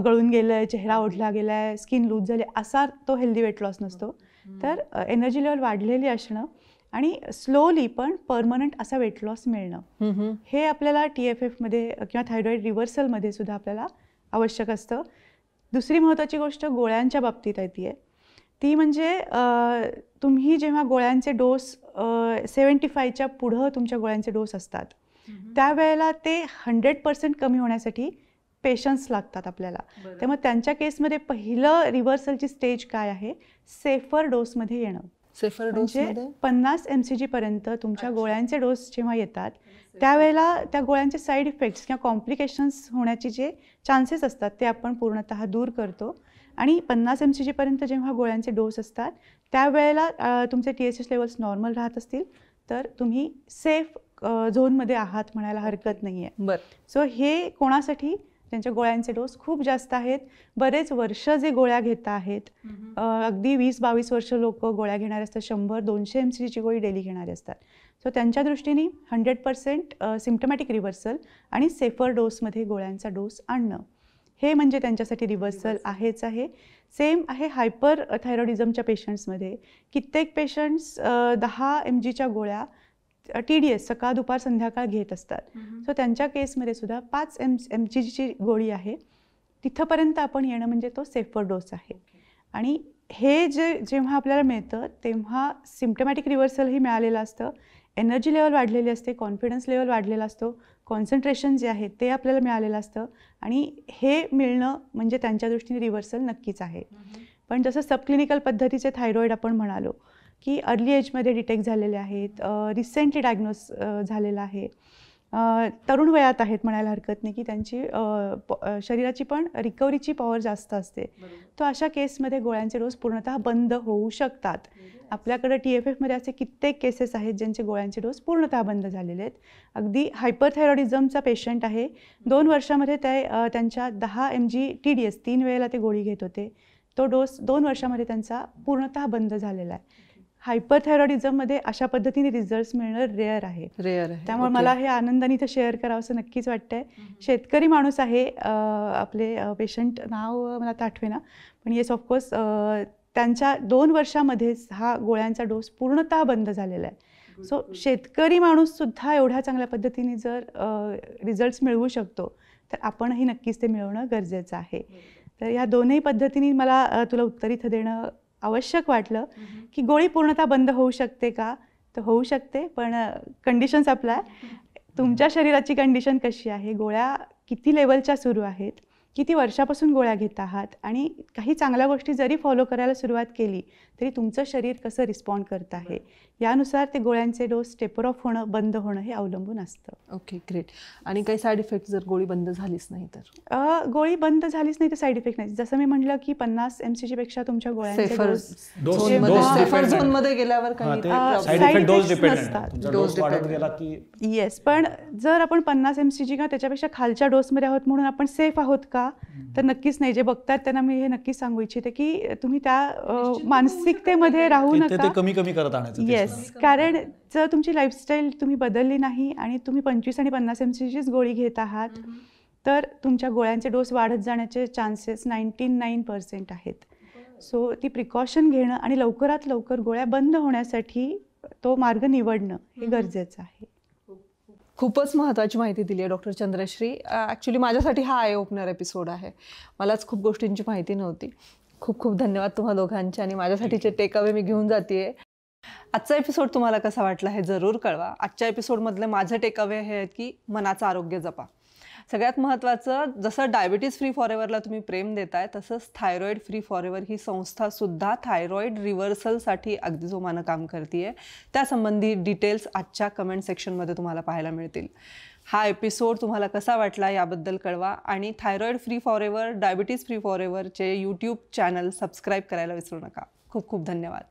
गळून गेलं आहे, चेहरा ओढला गेला आहे, स्किन लूज झाली, असा तो हेल्दी वेट लॉस नसतो. तर एनर्जी लेवल वाढलेली असणं आणि स्लोली पण परमनंट असा वेट लॉस मिळणं, हे आपल्याला TFFमध्ये किंवा थायरॉईड रिव्हर्सलमध्ये सुद्धा आपल्याला आवश्यक असतं. दुसरी महत्त्वाची गोष्ट गोळ्यांच्या बाबतीत आहे ती म्हणजे तुम्ही जेव्हा गोळ्यांचे डोस 75च्या पुढं तुमच्या गोळ्यांचे डोस असतात त्यावेळेला ते 100% कमी होण्यासाठी पेशन्स लागतात आपल्याला. त्यामुळे त्यांच्या केसमध्ये पहिलं रिव्हर्सलची स्टेज काय आहे, सेफर डोसमध्ये येणं. सेफर डोस म्हणजे 50 mcg पर्यंत तुमच्या गोळ्यांचे डोस जेव्हा येतात त्यावेळेला त्या गोळ्यांचे साईड इफेक्ट्स किंवा कॉम्प्लिकेशन्स होण्याचे जे चान्सेस असतात ते आपण पूर्णतः दूर करतो. आणि 50 mcg पर्यंत जेव्हा गोळ्यांचे डोस असतात त्यावेळेला तुमचे TSH लेवल्स नॉर्मल राहत असतील तर तुम्ही सेफ झोनमध्ये आहात म्हणायला हरकत नाही आहे. बरं. सो हे कोणासाठी, त्यांच्या गोळ्यांचे डोस खूप जास्त आहेत, बरेच वर्ष जे गोळ्या घेत आहेत, अगदी 20-22 वर्ष लोक गोळ्या घेणारे असतात, 100-200 mcgची गोळी डेली घेणारे असतात. सो त्यांच्या दृष्टीने 100% सिम्प्टमॅटिक रिव्हर्सल आणि सेफर डोसमध्ये गोळ्यांचा डोस आणणं हे म्हणजे त्यांच्यासाठी रिव्हर्सल आहेच आहे. सेम आहे हायपर थायरॉइडिझमच्या पेशंट्समध्ये. कित्येक पेशंट्स 10 mgच्या गोळ्या TDS सकाळ दुपार संध्याकाळ घेत असतात. सो त्यांच्या केसमध्ये सुद्धा 5 mgची गोळी आहे, तिथंपर्यंत आपण येणं म्हणजे तो सेफर डोस आहे. आणि हे जेव्हा आपल्याला मिळतं तेव्हा सिम्प्टमॅटिक रिव्हर्सलही मिळालेलं असतं, एनर्जी लेवल वाढलेली असते, कॉन्फिडन्स लेवल वाढलेला असतो, कॉन्सन्ट्रेशन जे आहे ते आपल्याला मिळालेलं असतं आणि हे मिळणं म्हणजे त्यांच्या दृष्टीने रिव्हर्सल नक्कीच आहे. पण जसं सबक्लिनिकल पद्धतीचे थायरॉईड आपण म्हणालो की अर्ली एजमध्ये डिटेक्ट झालेले आहेत, रिसेंटली डायग्नोस झालेलं आहे, तरुण वयात आहेत म्हणायला हरकत नाही की त्यांची शरीराची पण रिकव्हरीची पॉवर जास्त असते. तो अशा केसमध्ये गोळ्यांचे डोस पूर्णतः बंद होऊ शकतात. आपल्याकडे TFFमध्ये असे कित्येक केसेस आहेत ज्यांचे गोळ्यांचे डोस पूर्णतः बंद झालेले आहेत. अगदी हायपरथायरॉइडिझमचा पेशंट आहे, 2 वर्षामध्ये त्यांच्या 10 mg TDS 3 वेळेला ते गोळी घेत होते, तो डोस 2 वर्षामध्ये त्यांचा पूर्णतः बंद झालेला आहे. हायपरथायरॉइडिझममध्ये अशा पद्धतीने रिझल्ट्स मिळणं रेअर आहे. त्यामुळे मला हे आनंदाने इथं शेअर करावं असं नक्कीच वाटतंय. शेतकरी माणूस आहे आपले पेशंट, नाव मला आता आठवेना, पण येस ऑफकोर्स त्यांच्या 2 वर्षामध्येच हा गोळ्यांचा डोस पूर्णतः बंद झालेला आहे. सो शेतकरी माणूससुद्धा एवढ्या चांगल्या पद्धतीने जर रिझल्ट्स मिळवू शकतो तर आपणही नक्कीच ते मिळवणं गरजेचं आहे. तर या दोन्ही पद्धतीने मला तुला उत्तर इथं देणं आवश्यक वाटलं की गोळी पूर्णतः बंद होऊ शकते का, तर होऊ शकते, पण कंडिशन्स अप्लाय. तुमच्या शरीराची कंडिशन कशी आहे, गोळ्या किती लेवलच्या सुरू आहेत, किती वर्षापासून गोळ्या घेत आहात आणि काही चांगल्या गोष्टी जरी फॉलो करायला सुरुवात केली तरी तुमचं शरीर कसं रिस्पॉन्ड करत आहे यानुसार ते गोळ्यांचे डोस टेपर ऑफ होणं बंद होणं हे अवलंबून असतं. Okay, great. आणि काही साईड इफेक्ट जर गोळी बंद झालीच नाही तर? गोळी बंद झालीच नाही तर साईड इफेक्ट नाही. जसं मी म्हटलं की 50 mcg पेक्षा तुमच्या गोळ्यांचे सेफर डोस झोनमध्ये गेल्यावर काही साईड इफेक्ट डोस डिपेंडंट नसतात. डोस वाढत गेला की येस, पण जर आपण 50 mcg किंवा त्याच्यापेक्षा खालच्या डोसमध्ये आहोत म्हणून आपण सेफ आहोत का, तर नक्कीच नाही. जे बघतात त्यांना मी हे नक्कीच सांगू इच्छिते की तुम्ही त्या मानसिकतेमध्ये राहू नका, ते कमी करत आणायचं. येस, कारण जर तुमची लाईफस्टाईल तुम्ही बदलली नाही आणि तुम्ही 25 आणि 50 mcgचीच गोळी घेत आहात तर तुमच्या गोळ्यांचे डोस वाढत जाण्याचे चान्सेस 99% आहेत. सो ती प्रिकॉशन घेणं आणि लवकरात लवकर गोळ्या बंद होण्यासाठी तो मार्ग निवडणं हे गरजेचं आहे. खूपच महत्त्वाची माहिती दिली आहे डॉक्टर चंद्रश्री. ॲक्च्युली माझ्यासाठी हा आय ओपनर एपिसोड आहे. मलाच खूप गोष्टींची माहिती नव्हती. खूप खूप धन्यवाद तुम्हा दोघांचे. आणि माझ्यासाठीचे टेक अवे मी घेऊन जाते. आजचा एपिसोड तुम्हाला कसा वाटला हे जरूर कळवा. आजच्या एपिसोडमधले माझे टेक अवे हे आहेत की मनाचं आरोग्य जपा. सगळ्यात महत्त्वाचं, जसं डायबिटीज फ्री फॉरएव्हरला तुम्ही प्रेम देताय तसंच थायरॉईड फ्री फॉरएव्हर ही संस्थासुद्धा थायरॉईड रिव्हर्सलसाठी अगदी जोमानं काम करते. त्यासंबंधी डिटेल्स आजच्या कमेंट सेक्शनमध्ये तुम्हाला पाहायला मिळतील. हा एपिसोड तुम्हाला कसा वाटला याबद्दल कळवा. आणि thyroid free forever, diabetes free फॉरएव्हरचे यूट्यूब चॅनल सबस्क्राईब करायला विसरू नका. खूप खूप धन्यवाद.